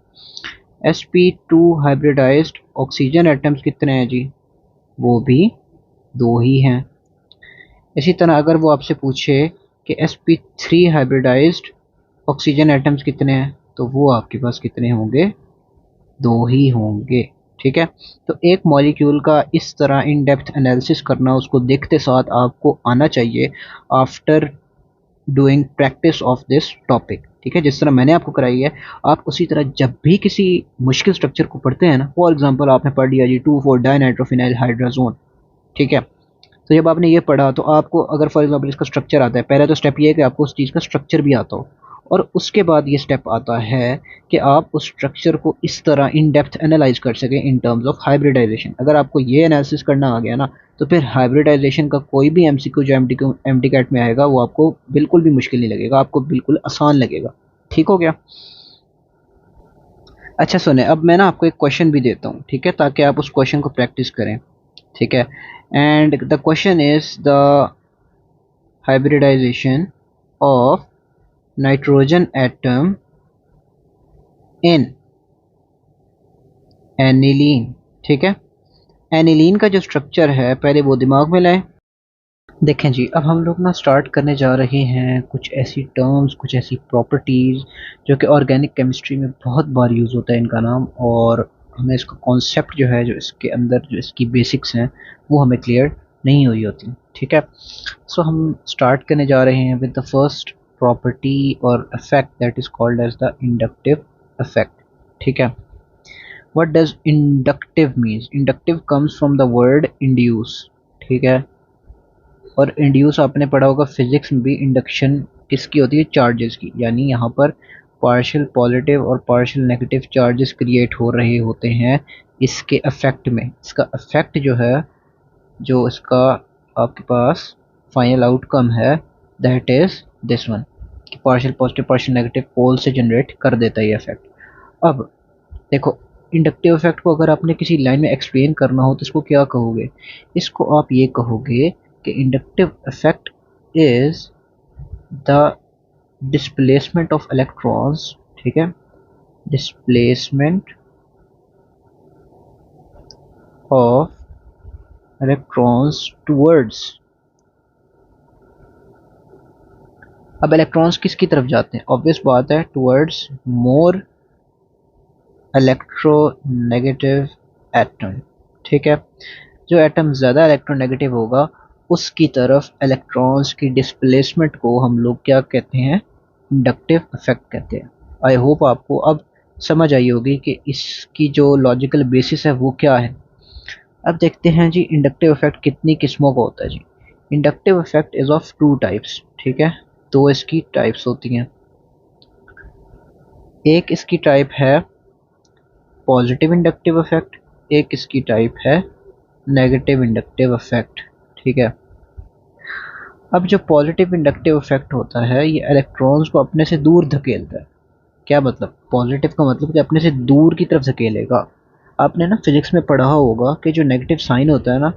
sp2 हाइब्रिडाइज्ड ऑक्सीजन एटम्स कितने हैं जी, वो भी दो ही हैं। इसी तरह अगर वो आपसे पूछे कि sp3 हाइब्रिडाइज्ड ऑक्सीजन एटम्स कितने हैं तो वो आपके पास कितने होंगे, दो ही होंगे, ठीक है। तो एक मॉलिक्यूल का इस तरह इन डेप्थ एनालिसिस करना, उसको देखते साथ आपको आना चाहिए after doing practice of this topic, ठीक है। जिस तरह मैंने आपको कराई है, आप उसी तरह जब भी किसी मुश्किल स्ट्रक्चर को पढ़ते हैं ना, फॉर एग्जांपल आपने पढ़ लिया जी 2,4 डाइनाइट्रोफिनाइल हाइड्राजोन, ठीक है। तो जब आपने ये पढ़ा तो आपको अगर फॉर एग्जांपल इसका स्ट्रक्चर आता है, पहले तो स्टेप ये है कि आपको उस चीज़ का स्ट्रक्चर भी आता हो, और उसके बाद ये स्टेप आता है कि आप उस स्ट्रक्चर को इस तरह इन डेप्थ एनालाइज कर सकें इन टर्म्स ऑफ हाइब्रिडाइजेशन। अगर आपको ये एनालिसिस करना आ गया ना तो फिर हाइब्रिडाइजेशन का कोई भी एमसीक्यू जो एमटी कैट में आएगा वो आपको बिल्कुल भी मुश्किल नहीं लगेगा, आपको बिल्कुल आसान लगेगा, ठीक हो गया। अच्छा सुने, अब मैं ना आपको एक क्वेश्चन भी देता हूँ, ठीक है, ताकि आप उस क्वेश्चन को प्रैक्टिस करें, ठीक है। And the question is the hybridization of nitrogen atom in aniline, ठीक है। एनिलीन का जो स्ट्रक्चर है पहले वो दिमाग में लाएं। देखें जी, अब हम लोग ना स्टार्ट करने जा रहे हैं कुछ ऐसी टर्म्स, कुछ ऐसी प्रॉपर्टीज़ जो कि ऑर्गेनिक केमिस्ट्री में बहुत बार यूज़ होता है इनका नाम, और हमें इसका कॉन्सेप्ट जो है, जो इसके अंदर जो इसकी बेसिक्स हैं वो हमें क्लियर नहीं हुई होती, ठीक है। सो हम स्टार्ट करने जा रहे हैं विद द फर्स्ट प्रॉपर्टी और effect that is called as the inductive effect, ठीक है। What does inductive means, inductive comes from the word induce, ठीक है। और इंड्यूस आपने पढ़ा होगा फिजिक्स में भी, इंडक्शन किसकी होती है, चार्जेस की, यानी यहाँ पर पार्शियल पॉजिटिव और पार्शियल नेगेटिव चार्जेस क्रिएट हो रहे होते हैं इसके अफेक्ट में। इसका अफेक्ट जो है, जो इसका आपके पास फाइनल आउटकम है, दैट इज दिस वन, कि partial positive partial negative pole से जनरेट कर देता है ये इफेक्ट। अब देखो, इंडक्टिव इफेक्ट को अगर आपने किसी लाइन में एक्सप्लेन करना हो तो इसको क्या कहोगे, इसको आप ये कहोगे कि inductive effect is the displacement of electrons, ठीक है, डिस्प्लेसमेंट ऑफ इलेक्ट्रॉन्स टूवर्ड्स, अब इलेक्ट्रॉन्स किसकी तरफ जाते हैं, ऑब्वियस बात है टूवर्ड्स मोर इलेक्ट्रोनेगेटिव एटम, ठीक है। जो एटम ज़्यादा इलेक्ट्रोनेगेटिव होगा उसकी तरफ इलेक्ट्रॉन्स की डिस्प्लेसमेंट को हम लोग क्या कहते हैं, इंडक्टिव इफेक्ट कहते हैं। आई होप आपको अब समझ आई होगी कि इसकी जो लॉजिकल बेसिस है वो क्या है। अब देखते हैं जी इंडक्टिव इफेक्ट कितनी किस्मों का होता है जी। Inductive effect is of two types, ठीक है, दो इसकी टाइप्स होती हैं। एक इसकी टाइप है पॉजिटिव इंडक्टिव इफेक्ट, एक इसकी टाइप है नेगेटिव इंडक्टिव इफेक्ट, ठीक है। अब जो पॉजिटिव इंडक्टिव इफेक्ट होता है ये इलेक्ट्रॉन्स को अपने से दूर धकेलता है। क्या मतलब? पॉजिटिव का मतलब कि अपने से दूर की तरफ धकेलेगा। आपने ना फिजिक्स में पढ़ा होगा कि जो नेगेटिव साइन होता है ना,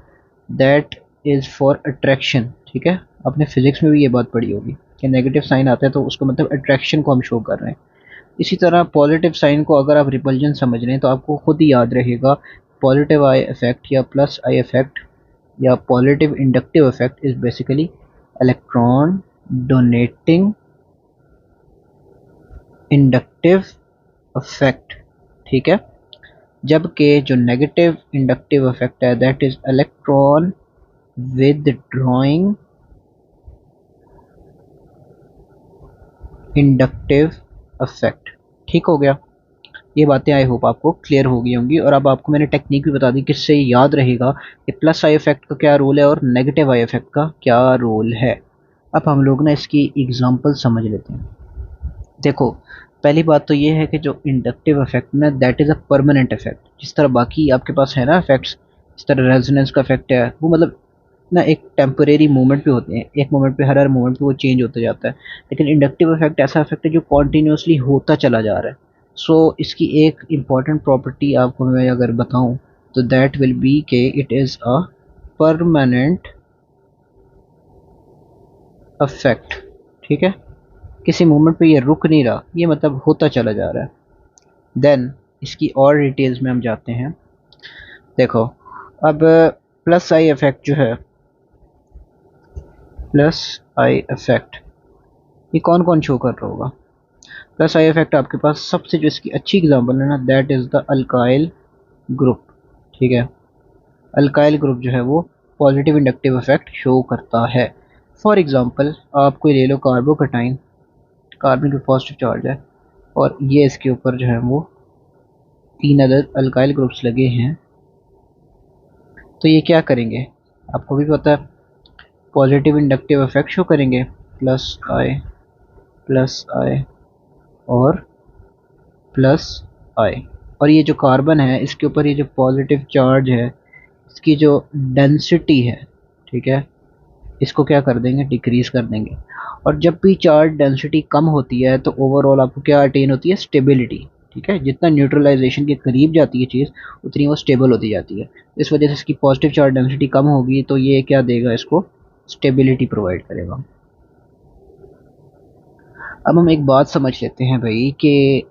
दैट इज फॉर अट्रैक्शन, ठीक है। आपने फिजिक्स में भी ये बात पढ़ी होगी कि नेगेटिव साइन आता है तो उसका मतलब अट्रैक्शन को हम शो कर रहे हैं। इसी तरह पॉजिटिव साइन को अगर आप रिपल्जन समझ रहे हैं तो आपको खुद ही याद रहेगा पॉजिटिव आई इफेक्ट या प्लस आई इफेक्ट या positive inductive effect is basically electron donating inductive effect, ठीक है। जबकि जो नेगेटिव इंडक्टिव इफेक्ट है that is electron withdrawing inductive effect. ठीक हो गया? ये बातें आई होप आपको क्लियर हो गई होंगी। और अब आपको मैंने टेक्निक भी बता दी किससे याद रहेगा कि प्लस आई इफेक्ट का क्या रोल है और नेगेटिव आई इफेक्ट का क्या रोल है। अब हम लोग ना इसकी एग्जांपल समझ लेते हैं। देखो, पहली बात तो ये है कि जो इंडक्टिव इफेक्ट ना that is a permanent effect. जिस तरह बाकी आपके पास है ना इफेक्ट्स, इस तरह रेजोनेंस का इफेक्ट है, वो मतलब ना एक टेम्परेरी मोमेंट पे होते हैं, एक मोमेंट पे हर मोमेंट पे वो चेंज होता जाता है। लेकिन इंडक्टिव इफेक्ट ऐसा इफेक्ट है जो कॉन्टीन्यूसली होता चला जा रहा है। सो इसकी एक इम्पॉर्टेंट प्रॉपर्टी आपको मैं अगर बताऊं तो दैट विल बी के it is a permanent effect, ठीक है। किसी मोमेंट पे ये रुक नहीं रहा, ये मतलब होता चला जा रहा है। देन इसकी और डिटेल्स में हम जाते हैं। देखो, अब प्लस आई इफेक्ट जो है, प्लस आई इफेक्ट ये कौन कौन शो कर रहा होगा? प्लस आई इफेक्ट आपके पास सबसे जो इसकी अच्छी एग्जांपल है ना that is the alkyl group, ठीक है। अल्काइल ग्रुप जो है वो पॉजिटिव इंडक्टिव इफेक्ट शो करता है। फॉर एग्जांपल आप कोई ले लो कार्बोकटाइन, कार्बन पे पॉजिटिव चार्ज है और ये इसके ऊपर जो है वो तीन अदर अल्काइल ग्रुप्स लगे हैं। तो ये क्या करेंगे? आपको भी पता है पॉजिटिव इंडक्टिव इफेक्ट शो करेंगे, प्लस आई और प्लस आई। और ये जो कार्बन है इसके ऊपर ये जो पॉजिटिव चार्ज है इसकी जो डेंसिटी है, ठीक है, इसको क्या कर देंगे? डिक्रीज कर देंगे। और जब भी चार्ज डेंसिटी कम होती है तो ओवरऑल आपको क्या अटेन होती है? स्टेबिलिटी, ठीक है। जितना न्यूट्रलाइजेशन के करीब जाती है चीज़ उतनी वो स्टेबल होती जाती है। इस वजह से इसकी पॉजिटिव चार्ज डेंसिटी कम होगी तो ये क्या देगा? इसको स्टेबिलिटी प्रोवाइड करेगा। अब हम एक बात समझ लेते हैं भाई कि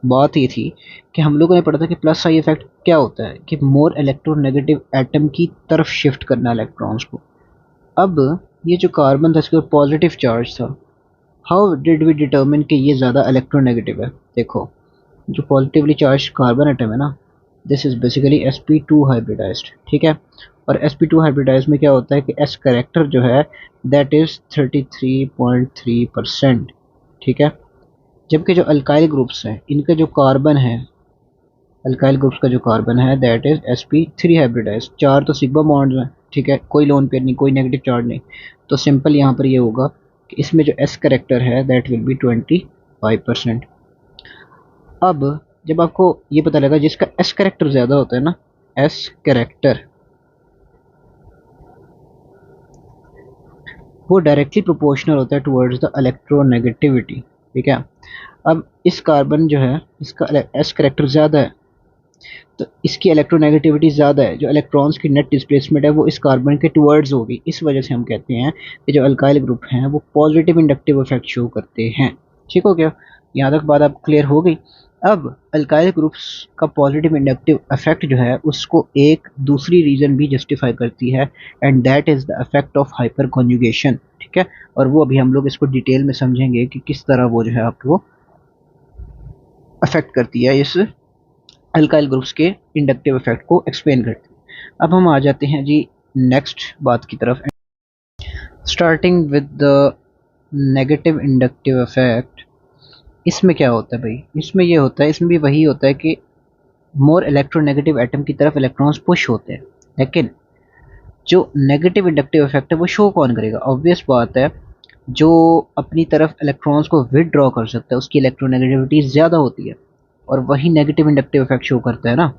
बात ये थी कि हम लोगों ने पढ़ा था कि प्लस आई इफेक्ट क्या होता है कि मोर इलेक्ट्रोनेगेटिव एटम की तरफ शिफ्ट करना इलेक्ट्रॉन्स को। अब ये जो कार्बन था इसके ऊपर पॉजिटिव चार्ज था, हाउ डिड वी डिटर्मिन कि ये ज़्यादा इलेक्ट्रोनेगेटिव है? देखो, जो पॉजिटिवली चार्ज कार्बन एटम है ना this is basically sp2 hybridised, ठीक है। और sp2 हाइब्रिडाइज में क्या होता है कि s करेक्टर जो है दैट इज 33.3%, ठीक है। जबकि जो अल्काइल ग्रुप्स हैं इनका जो कार्बन है, अल्काइल ग्रुप्स का जो कार्बन है दैट इज sp3 हाइब्रिडाइज। चार तो सिग्मा बॉन्ड्स हैं, ठीक है, कोई लोन पेयर नहीं, कोई नेगेटिव चार्ज नहीं। तो सिंपल यहाँ पर ये होगा कि इसमें जो s करेक्टर है दैट विल बी 25%। अब जब आपको ये पता लगा जिसका एस करेक्टर ज़्यादा होता है ना, एस करेक्टर वो डायरेक्टली प्रोपोर्शनल होता है टुवर्ड्स द इलेक्ट्रोनेगेटिविटी, ठीक है। अब इस कार्बन जो है इसका एस करेक्टर ज़्यादा है तो इसकी इलेक्ट्रोनेगेटिविटी ज़्यादा है, जो इलेक्ट्रॉन्स की नेट डिस्प्लेसमेंट है वो इस कार्बन के टुवर्ड्स होगी। इस वजह से हम कहते हैं कि जो अल्काइल ग्रुप हैं वो पॉजिटिव इंडक्टिव इफेक्ट शो करते हैं। ठीक हो गया? यहाँ तक बात आप क्लियर हो गई। अब अल्काइल ग्रुप्स का पॉजिटिव इंडक्टिव इफेक्ट जो है उसको एक दूसरी रीज़न भी जस्टिफाई करती है and that is the effect of hyperconjugation, ठीक है। और वो अभी हम लोग इसको डिटेल में समझेंगे कि किस तरह वो जो है आपको अफेक्ट करती है, इस अल्काइल ग्रुप्स के इंडक्टिव इफेक्ट को एक्सप्लेन करती है। अब हम आ जाते हैं जी नेक्स्ट बात की तरफ, starting with the negative inductive effect. इसमें क्या होता है भाई? इसमें ये होता है, इसमें भी वही होता है कि मोर इलेक्ट्रोनेगेटिव एटम की तरफ इलेक्ट्रॉन्स पुश होते हैं, लेकिन जो नेगेटिव इंडक्टिव इफेक्ट है वो शो कौन करेगा? ऑब्वियस बात है, जो अपनी तरफ इलेक्ट्रॉन्स को विदड्रॉ कर सकता है उसकी इलेक्ट्रोनेगेटिविटी ज़्यादा होती है, और वही नेगेटिव इंडक्टिव इफेक्ट शो करता है ना।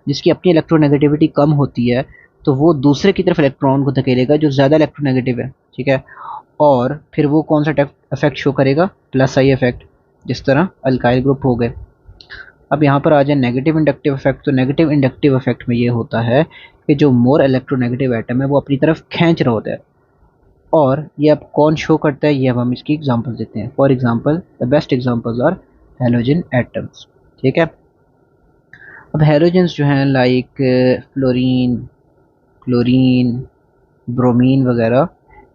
जिसकी अपनी इलेक्ट्रोनेगेटिविटी कम होती है तो वो दूसरे की तरफ इलेक्ट्रॉन को धकेलेगा जो ज़्यादा इलेक्ट्रोनेगेटिव है, ठीक है। और फिर वो कौन सा इफेक्ट शो करेगा? प्लस आई इफेक्ट, जिस तरह अल्काइल ग्रुप हो गए। अब यहाँ पर आ जाए नेगेटिव इंडक्टिव इफेक्ट। तो नेगेटिव इंडक्टिव इफेक्ट में ये होता है कि जो मोर इलेक्ट्रोनेगेटिव एटम है वो अपनी तरफ खींच रहा होता है, और ये अब कौन शो करता है ये अब हम इसकी एग्जांपल देते हैं। For example the best examples are halogen atoms, ठीक है। अब हैलोजेंस जो हैं लाइक फ्लोरीन, क्लोरीन, ब्रोमीन वगैरह,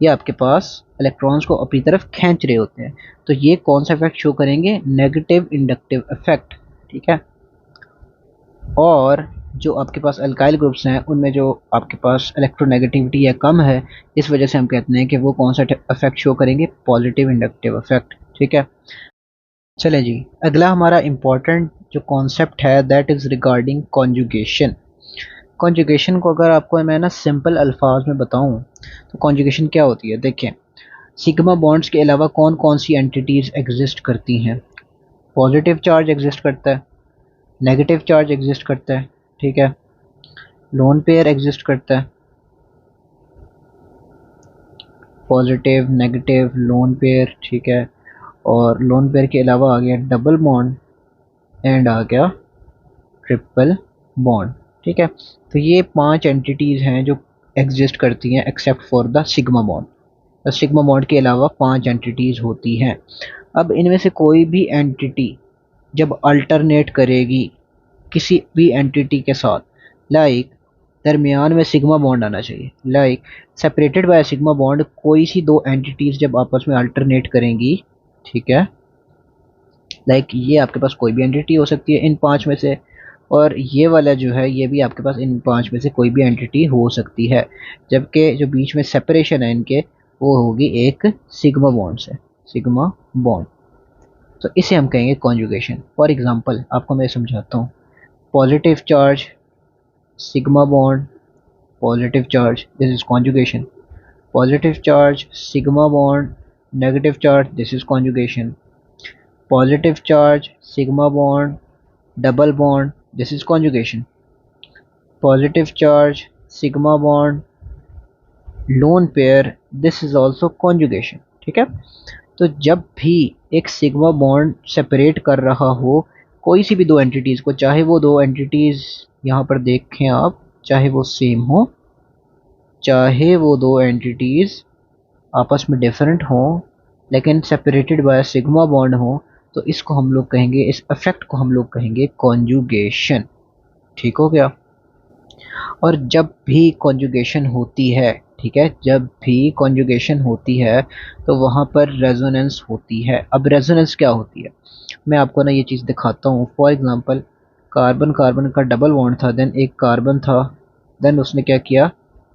ये आपके पास इलेक्ट्रॉन्स को अपनी तरफ खींच रहे होते हैं। तो ये कौन सा इफेक्ट शो करेंगे? नेगेटिव इंडक्टिव इफेक्ट, ठीक है। और जो आपके पास अल्काइल ग्रुप्स हैं उनमें जो आपके पास इलेक्ट्रोनेगेटिविटी या कम है, इस वजह से हम कहते हैं कि वो कौन सा इफेक्ट शो करेंगे? पॉजिटिव इंडक्टिव इफेक्ट, ठीक है। चलें जी, अगला हमारा इम्पोर्टेंट जो कॉन्सेप्ट है that is regarding conjugation. Conjugation को अगर आपको मैं ना सिंपल अल्फाज में बताऊं तो कॉन्जुगेशन क्या होती है? देखें, सिग्मा बॉन्ड्स के अलावा कौन कौन सी एंटिटीज़ एग्जिस्ट करती हैं? पॉजिटिव चार्ज एग्जिस्ट करता है, नेगेटिव चार्ज एग्जिस्ट करता है, ठीक है, लोन पेयर एग्जिस्ट करता है, पॉजिटिव नेगेटिव लोन पेयर, ठीक है। और लोन पेयर के अलावा आ गया डबल बॉन्ड एंड आ गया ट्रिपल बॉन्ड, ठीक है। तो ये 5 एंटिटीज़ हैं जो एग्जिस्ट करती हैं except for the sigma bond. तो सिग्मा बॉन्ड के अलावा 5 एंटिटीज़ होती हैं। अब इनमें से कोई भी एंटिटी जब अल्टरनेट करेगी किसी भी एंटिटी के साथ, लाइक दरमियान में सिग्मा बॉन्ड आना चाहिए, like separated by sigma bond, कोई सी दो एंटिटीज जब आपस में अल्टरनेट करेंगी, ठीक है, लाइक ये आपके पास कोई भी एंटिटी हो सकती है इन 5 में से, और ये वाला जो है ये भी आपके पास इन 5 में से कोई भी एंटिटी हो सकती है, जबकि जो बीच में सेपरेशन है इनके वो होगी एक सिग्मा बॉन्ड से, सिग्मा बॉन्ड। तो इसे हम कहेंगे कॉन्जुगेशन। फॉर एग्जांपल आपको मैं समझाता हूँ। Positive charge sigma bond positive charge, this is conjugation. Positive charge sigma bond negative charge, this is conjugation. Positive charge sigma bond double bond, this is conjugation. Positive charge sigma bond lone pair, this is also conjugation, ठीक है। तो जब भी एक sigma bond separate कर रहा हो कोई सी भी दो एंटिटीज़ को, चाहे वो दो एंटिटीज़ यहाँ पर देखें आप, चाहे वो सेम हो, चाहे वो दो एंटिटीज़ आपस में डिफरेंट हों लेकिन सेपरेटेड बाय सिग्मा बॉन्ड हो, तो इसको हम लोग कहेंगे, इस इफेक्ट को हम लोग कहेंगे कॉन्जुगेशन, ठीक हो गया। और जब भी कॉन्जुगेशन होती है, ठीक है, जब भी कॉन्जुगेशन होती है तो वहाँ पर रेजोनेंस होती है। अब रेजोनेंस क्या होती है मैं आपको ना ये चीज़ दिखाता हूँ। फॉर एग्जांपल कार्बन कार्बन का डबल बॉन्ड था, देन एक कार्बन था, देन उसने क्या किया?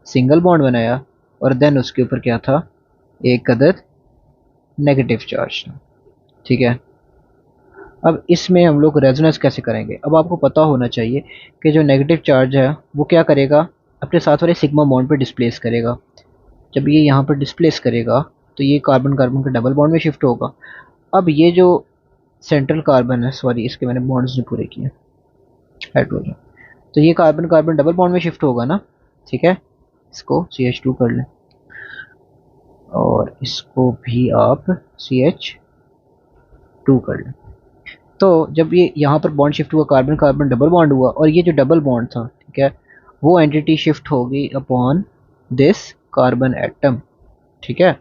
सिंगल बॉन्ड बनाया, और देन उसके ऊपर क्या था? एक अदद नेगेटिव चार्ज, ठीक है। अब इसमें हम लोग रेजोनेंस कैसे करेंगे? अब आपको पता होना चाहिए कि जो नेगेटिव चार्ज है वो क्या करेगा? अपने साथ वाले सिग्मा बॉन्ड पे डिस्प्लेस करेगा। जब ये यहाँ पर डिस्प्लेस करेगा तो ये कार्बन कार्बन का डबल बॉन्ड में शिफ्ट होगा। अब ये जो सेंट्रल कार्बन है, सॉरी इसके मैंने बॉन्ड्स नहीं पूरे किए, हाइड्रोजन, तो ये कार्बन कार्बन डबल बॉन्ड में शिफ्ट होगा ना, ठीक है। इसको CH2 कर लें और इसको भी आप CH2 कर लें। तो जब ये यहाँ पर बॉन्ड शिफ्ट हुआ, कार्बन कार्बन डबल बॉन्ड हुआ, और ये जो डबल बॉन्ड था, ठीक है, वो एंटिटी शिफ्ट होगी अपॉन दिस कार्बन एटम, ठीक है।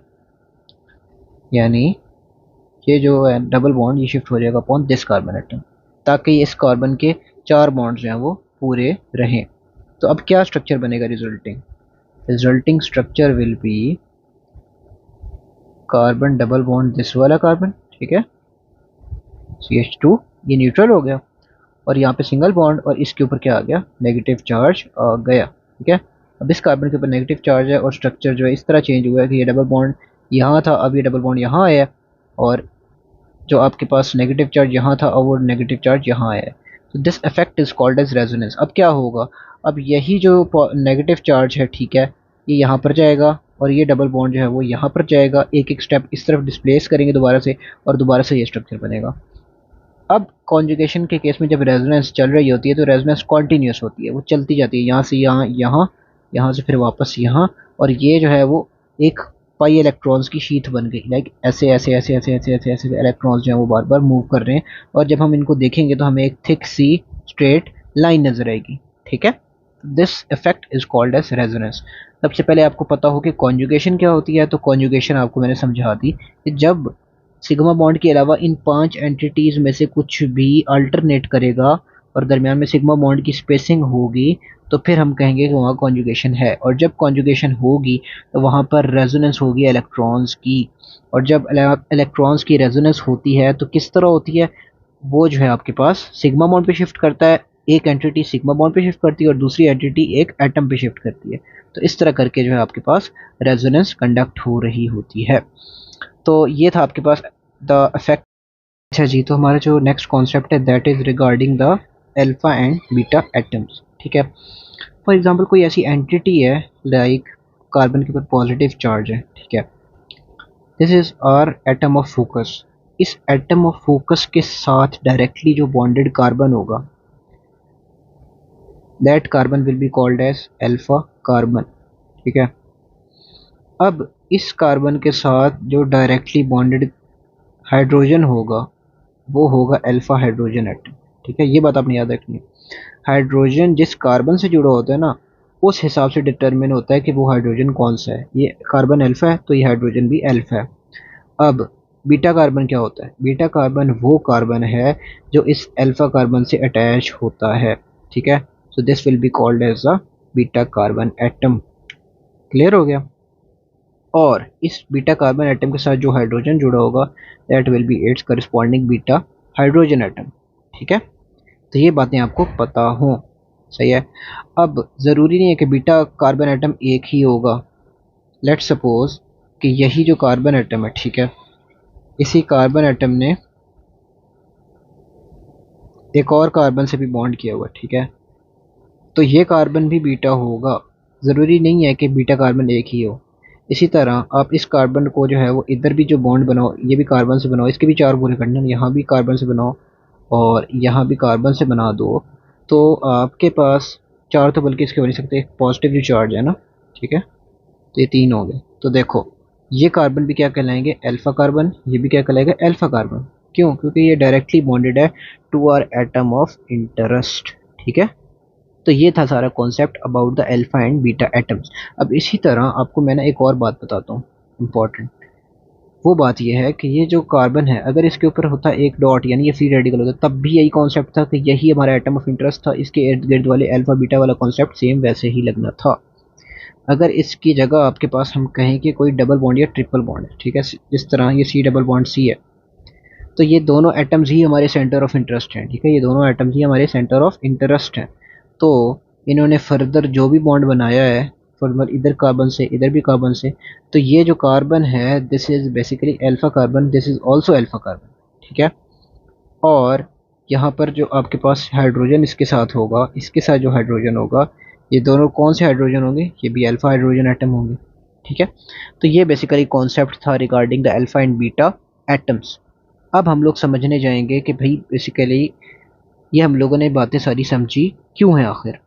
यानी ये जो है डबल बॉन्ड ये शिफ्ट हो जाएगा अपॉन दिस कार्बन एटम, ताकि इस कार्बन के 4 बॉन्ड्स जो हैं वो पूरे रहें। तो अब क्या स्ट्रक्चर बनेगा? Resulting structure will be carbon double bond this वाला कार्बन, ठीक है, CH2, ये न्यूट्रल हो गया, और यहाँ पे सिंगल बॉन्ड, और इसके ऊपर क्या आ गया? नेगेटिव चार्ज आ गया, ठीक है। अब इस कार्बन के ऊपर नेगेटिव चार्ज है और स्ट्रक्चर जो है इस तरह चेंज हुआ है कि ये डबल बॉन्ड यहाँ था, अब ये डबल बॉन्ड यहाँ आया, और जो आपके पास नेगेटिव चार्ज यहाँ था और वो नेगेटिव चार्ज यहाँ आया है। This effect is called as resonance. अब क्या होगा, अब यही जो नेगेटिव चार्ज है, ठीक है, ये यहाँ पर जाएगा और ये डबल बॉन्ड जो है वो यहाँ पर जाएगा, एक एक स्टेप इस तरफ डिस्प्लेस करेंगे दोबारा से, और दोबारा से ये स्ट्रक्चर बनेगा। अब कॉन्जुगेशन के केस में जब रेजोनेंस चल रही होती है तो रेजोनेंस कॉन्टीन्यूस होती है, वो चलती जाती है, यहाँ से यहाँ, यहाँ, यहाँ से फिर वापस यहाँ, और ये जो है वो एक पाई इलेक्ट्रॉन्स की शीट बन गई। लाइक ऐसे ऐसे ऐसे ऐसे ऐसे ऐसे ऐसे इलेक्ट्रॉन्स जो हैं वो बार बार मूव कर रहे हैं, और जब हम इनको देखेंगे तो हमें एक थिक सी स्ट्रेट लाइन नजर आएगी। ठीक है, this effect is called as resonance. सबसे पहले आपको पता हो कि कॉन्जुगेशन क्या होती है, तो कॉन्जुगेशन आपको मैंने समझा दी कि जब सिग्मा बॉन्ड के अलावा इन 5 एंटिटीज में से कुछ भी अल्टरनेट करेगा और दरमियान में सिग्मा बॉन्ड की स्पेसिंग होगी, तो फिर हम कहेंगे कि वहाँ कॉन्जुगेशन है। और जब कॉन्जुगेशन होगी तो वहाँ पर रेजोनेंस होगी इलेक्ट्रॉन्स की, और जब इलेक्ट्रॉन्स की रेजोनेंस होती है तो किस तरह होती है, वो जो है आपके पास सिग्मा बॉन्ड पे शिफ्ट करता है, एक एंटिटी सिग्मा बॉन्ड पे शिफ्ट करती है और दूसरी एंटिटी एक एटम पे शिफ्ट करती है। तो इस तरह करके जो है आपके पास रेजोनेंस कंडक्ट हो रही होती है। तो ये था आपके पास द इफेक्ट। अच्छा जी, तो हमारा जो नेक्स्ट कॉन्सेप्ट है that is regarding the alpha and beta atoms. ठीक है, फॉर एग्जांपल कोई ऐसी एंटिटी है लाइक कार्बन के ऊपर पॉजिटिव चार्ज है, ठीक है, this is our atom of focus. इस एटम ऑफ फोकस के साथ डायरेक्टली जो बॉन्डेड कार्बन होगा, that carbon will be called as alpha carbon. ठीक है, अब इस कार्बन के साथ जो डायरेक्टली बॉन्डेड हाइड्रोजन होगा वो होगा अल्फा हाइड्रोजन एटम। ठीक है, ये बात आपने याद रखनी है। हाइड्रोजन जिस कार्बन से जुड़ा होता है ना, उस हिसाब से डिटरमिन होता है कि वो हाइड्रोजन कौन सा है। ये कार्बन अल्फा है तो ये हाइड्रोजन भी अल्फा है। अब बीटा कार्बन क्या होता है, बीटा कार्बन वो कार्बन है जो इस अल्फा कार्बन से अटैच होता है। ठीक है, so this will be called as a beta carbon atom. Clear हो गया। और इस बीटा कार्बन एटम के साथ जो हाइड्रोजन जुड़ा होगा that will be it's corresponding beta hydrogen atom. ठीक है, तो ये बातें आपको पता हो, सही है। अब ज़रूरी नहीं है कि बीटा कार्बन एटम एक ही होगा। लेट्स सपोज कि यही जो कार्बन एटम है, ठीक है, इसी कार्बन एटम ने एक और कार्बन से भी बॉन्ड किया हुआ है, ठीक है, तो ये कार्बन भी बीटा होगा। ज़रूरी नहीं है कि बीटा कार्बन एक ही हो। इसी तरह आप इस कार्बन को जो है वो इधर भी जो बॉन्ड बनाओ, ये भी कार्बन से बनाओ, इसके भी 4 पूरे करने, यहाँ भी कार्बन से बनाओ और यहाँ भी कार्बन से बना दो, तो आपके पास 4 तो बल्कि इसके हो नहीं सकते, पॉजिटिव जो चार्ज है ना, ठीक है, तो ये 3 हो गए। तो देखो ये कार्बन भी क्या कहलाएंगे, अल्फा कार्बन, ये भी क्या कहलाएगा, अल्फा कार्बन। क्यों, क्योंकि ये डायरेक्टली बॉन्डेड है to our atom of interest. ठीक है, तो ये था सारा concept about the alpha and beta atoms. अब इसी तरह आपको मैं ना एक और बात बताता हूँ इम्पॉर्टेंट। वो बात ये है कि ये जो कार्बन है, अगर इसके ऊपर होता एक डॉट यानी ये फ्री रेडिकल होता, तब भी यही कॉन्सेप्ट था कि यही हमारा एटम ऑफ इंटरेस्ट था। इसके इर्द गिर्द वाले अल्फा बीटा वाला कॉन्सेप्ट सेम वैसे ही लगना था। अगर इसकी जगह आपके पास हम कहें कि कोई डबल बॉन्ड या ट्रिपल बॉन्ड है, ठीक है, जिस तरह ये सी डबल बॉन्ड सी है, तो ये दोनों एटम्स ही हमारे सेंटर ऑफ इंटरेस्ट हैं। ठीक है, ये दोनों एटम्स ही हमारे सेंटर ऑफ इंटरेस्ट हैं। तो इन्होंने फर्दर जो भी बॉन्ड बनाया है, फॉर्मल इधर कार्बन से इधर भी कार्बन से, तो ये जो कार्बन है this is basically alpha carbon, this is also alpha carbon. ठीक है, और यहाँ पर जो आपके पास हाइड्रोजन इसके साथ होगा, इसके साथ जो हाइड्रोजन होगा, ये दोनों कौन से हाइड्रोजन होंगे, ये भी अल्फा हाइड्रोजन एटम होंगे। ठीक है, तो ये बेसिकली कॉन्सेप्ट था regarding the alpha and beta atoms. अब हम लोग समझने जाएंगे कि भाई बेसिकली ये हम लोगों ने बातें सारी समझी क्यों हैं आखिर।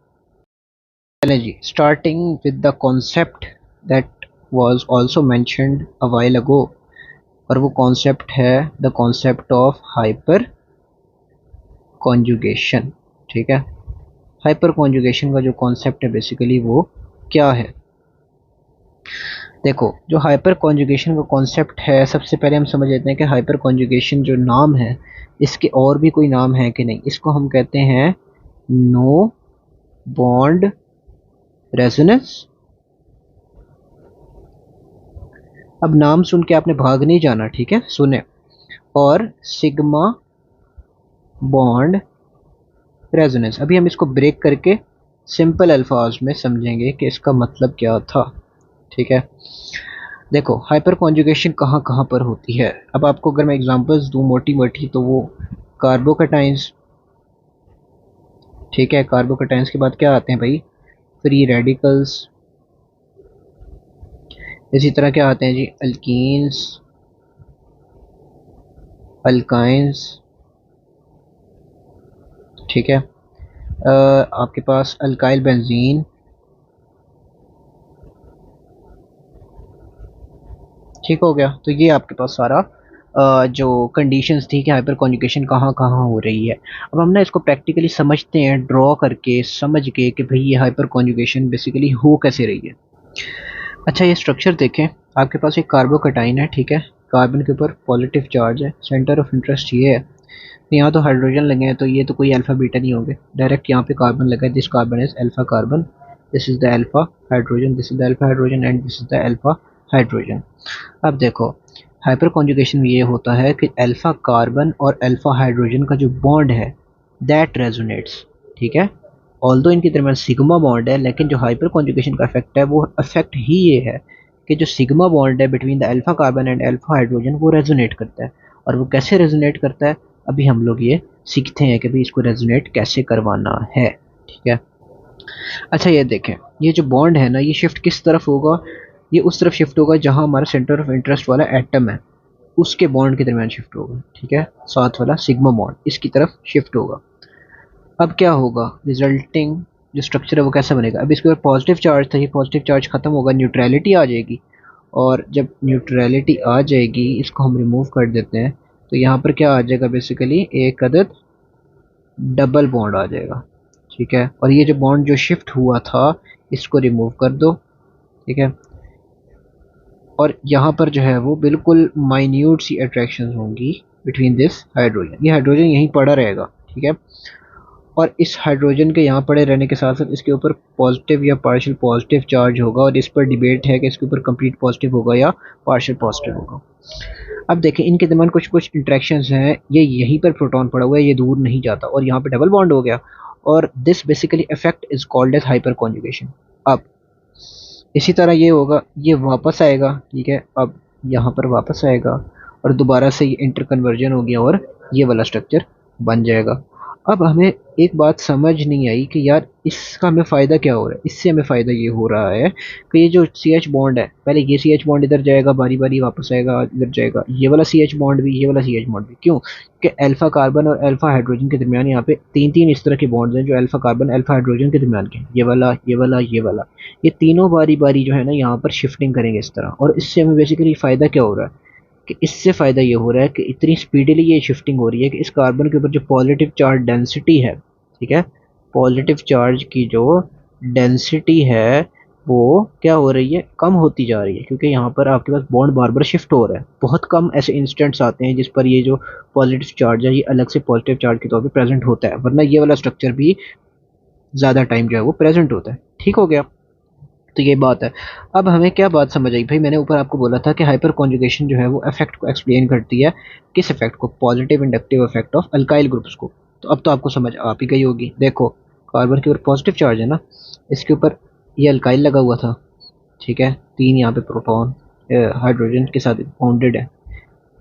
चलें जी, starting with the concept that was also mentioned a while ago, और वो कॉन्सेप्ट है the concept of hyperconjugation. ठीक है, हाइपर कॉन्जुगेशन का जो कॉन्सेप्ट है बेसिकली वो क्या है। देखो, जो हाइपर कॉन्जुगेशन का कॉन्सेप्ट है, सबसे पहले हम समझ लेते हैं कि हाइपर कॉन्जुगेशन जो नाम है, इसके और भी कोई नाम है कि नहीं। इसको हम कहते हैं नो बॉन्ड रेजोनेंस। अब नाम सुन के आपने भाग नहीं जाना, ठीक है, सुने। और सिग्मा बॉन्ड रेजोनेंस, अभी हम इसको ब्रेक करके सिंपल अल्फाज में समझेंगे कि इसका मतलब क्या था। ठीक है, देखो हाइपर कॉन्जुगेशन कहाँ कहाँ पर होती है। अब आपको अगर मैं एग्जांपल्स दूँ मोटी मोटी, तो वो कार्बोकटाइंस, ठीक है, कार्बोकैटायंस के बाद क्या आते हैं भाई? Free radicals. इसी तरह क्या आते हैं जी? Alkenes, alkynes. ठीक है, आपके पास अल्काइल बेंजीन। ठीक हो गया। तो ये आपके पास सारा जो कंडीशंस थी कि हाइपर कॉन्जुगेशन कहाँ कहाँ हो रही है। अब हम ना इसको प्रैक्टिकली समझते हैं, ड्रॉ करके समझ के कि भाई ये हाइपर कॉन्जुगेशन बेसिकली हो कैसे रही है। अच्छा, ये स्ट्रक्चर देखें। आपके पास एक कार्बोकैटाइन है, ठीक है। कार्बन के ऊपर पॉजिटिव चार्ज है, सेंटर ऑफ इंटरेस्ट ये है। यहाँ तो हाइड्रोजन लगे हैं, तो ये तो कोई अल्फा बीटा नहीं होंगे, डायरेक्ट यहाँ पे कार्बन लगा है। This carbon is alpha carbon, this is the alpha hydrogen, this is the alpha hydrogen and this is the alpha hydrogen. अब देखो, हाइपर कॉन्जुगेशन में ये होता है कि अल्फा कार्बन और अल्फा हाइड्रोजन का जो बॉन्ड है दैट रेजोनेट्स। ठीक है, ऑल्दो इनके दरमियान सिग्मा बॉन्ड है, लेकिन जो हाइपर कॉन्जुगेशन का इफेक्ट है वो इफेक्ट ही ये है कि जो सिग्मा बॉन्ड है between the alpha carbon and alpha hydrogen वो रेजोनेट करता है। और वो कैसे रेजोनेट करता है, अभी हम लोग ये सीखते हैं कि भाई इसको रेजोनेट कैसे करवाना है। ठीक है, अच्छा ये देखें, ये जो बॉन्ड है ना, ये शिफ्ट किस तरफ होगा? ये उस तरफ शिफ्ट होगा जहां हमारा सेंटर ऑफ इंटरेस्ट वाला एटम है, उसके बॉन्ड के दरमियान शिफ्ट होगा। ठीक है, साथ वाला सिग्मा बॉन्ड इसकी तरफ शिफ्ट होगा। अब क्या होगा, रिजल्टिंग जो स्ट्रक्चर है वो कैसा बनेगा? अब इसके ऊपर पॉजिटिव चार्ज था, ये पॉजिटिव चार्ज खत्म होगा, न्यूट्रलिटी आ जाएगी। और जब न्यूट्रलिटी आ जाएगी, इसको हम रिमूव कर देते हैं, तो यहाँ पर क्या आ जाएगा? बेसिकली एक अदद डबल बॉन्ड आ जाएगा। ठीक है, और ये जो बॉन्ड जो शिफ्ट हुआ था इसको रिमूव कर दो। ठीक है, और यहाँ पर जो है वो बिल्कुल माइन्यूट सी अट्रैक्शन होंगी बिटवीन दिस हाइड्रोजन। ये हाइड्रोजन यहीं पड़ा रहेगा। ठीक है, और इस हाइड्रोजन के यहाँ पड़े रहने के साथ साथ इसके ऊपर पॉजिटिव या पार्शियल पॉजिटिव चार्ज होगा, और इस पर डिबेट है कि इसके ऊपर कंप्लीट पॉजिटिव होगा या पार्शियल पॉजिटिव होगा। अब देखें, इनके दरमियान कुछ कुछ इंट्रैक्शंस हैं, ये यहीं पर प्रोटॉन पड़ा हुआ है, ये दूर नहीं जाता, और यहाँ पे डबल बॉन्ड हो गया, और this basically effect is called as hyperconjugation. अब इसी तरह ये होगा, ये वापस आएगा। ठीक है, अब यहाँ पर वापस आएगा और दोबारा से ये इंटर कन्वर्जन हो गया और ये वाला स्ट्रक्चर बन जाएगा। अब हमें एक बात समझ नहीं आई कि यार इसका हमें फ़ायदा क्या हो रहा है। इससे हमें फ़ायदा ये हो रहा है कि ये जो सी एच बॉन्ड है, पहले ये सी एच बॉन्ड इधर जाएगा, बारी बारी वापस आएगा, इधर जाएगा, ये वाला सी एच बॉन्ड भी, ये वाला सी एच बॉन्ड भी। क्यों? कि अल्फा कार्बन और अल्फा हाइड्रोजन के दरमियान यहाँ पे तीन तीन इस तरह के बॉन्ड्स हैं जो अल्फा कार्बन अल्फा हाइड्रोजन के दरमियान के, ये वाला, ये वाला, ये वाला, ये तीनों बारी बारी जो है ना यहाँ पर शिफ्टिंग करेंगे इस तरह। और इससे हमें बेसिकली फ़ायदा क्या हो रहा है कि इससे फ़ायदा ये हो रहा है कि इतनी स्पीडीली ये शिफ्टिंग हो रही है कि इस कार्बन के ऊपर जो पॉजिटिव चार्ज डेंसिटी है, ठीक है, पॉजिटिव चार्ज की जो डेंसिटी है वो क्या हो रही है? कम होती जा रही है, क्योंकि यहाँ पर आपके पास बॉन्ड बार बार शिफ्ट हो रहा है। बहुत कम ऐसे इंस्टेंट्स आते हैं जिस पर ये जो पॉजिटिव चार्ज है ये अलग से पॉजिटिव चार्ज के तौर पे प्रेजेंट होता है, वरना ये वाला स्ट्रक्चर भी ज़्यादा टाइम जो है वो प्रेजेंट होता है। ठीक हो गया, तो ये बात है। अब हमें क्या बात समझ आई भाई? मैंने ऊपर आपको बोला था कि हाइपर कॉन्जुगेशन जो है वो इफेक्ट को एक्सप्लेन करती है। किस इफेक्ट को? Positive inductive effect of alkyl groups को। तो अब तो आपको समझ आप ही गई होगी। देखो, कार्बन के ऊपर पॉजिटिव चार्ज है ना, इसके ऊपर ये अल्काइल लगा हुआ था। ठीक है, तीन यहाँ पे प्रोटॉन हाइड्रोजन के साथ बॉन्डेड है,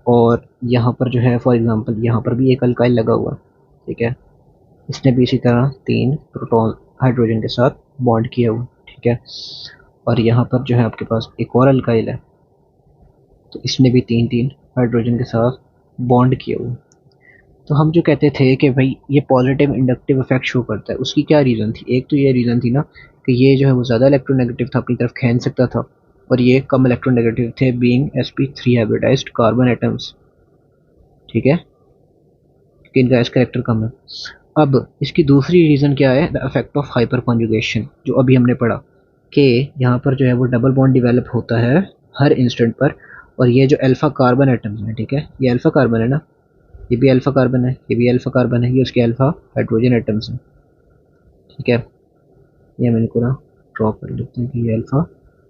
और यहाँ पर जो है फॉर एग्जांपल यहाँ पर भी एक अल्काइल लगा हुआ। ठीक है, इसने भी इसी तरह तीन प्रोटॉन हाइड्रोजन के साथ बॉन्ड किया हुआ। ठीक है, और यहाँ पर जो है आपके पास एक और अल्काइल है, तो इसने भी तीन तीन हाइड्रोजन के साथ बॉन्ड किया हुआ। तो हम जो कहते थे कि भाई ये पॉजिटिव इंडक्टिव इफेक्ट शो करता है, उसकी क्या रीज़न थी? एक तो ये रीज़न थी ना कि ये जो है वो ज़्यादा इलेक्ट्रोनेगेटिव था, अपनी तरफ खींच सकता था, और ये कम इलेक्ट्रोनेगेटिव थे, being sp3 hybridised carbon atoms. ठीक है, कि इनका एस कैरेक्टर कम है। अब इसकी दूसरी रीज़न क्या है? The effect of hyper conjugation, जो अभी हमने पढ़ा कि यहाँ पर जो है वो डबल बॉन्ड डिवेलप होता है हर इंस्टेंट पर, और ये जो अल्फा कार्बन एटम्स हैं, ठीक है, ये अल्फा कार्बन है ना, ये भी अल्फा कार्बन है, ये भी अल्फा कार्बन है, ये उसके अल्फा हाइड्रोजन एटम्स हैं। ठीक है, ये मैंने पूरा ड्रॉ कर लेते हैं कि ये अल्फा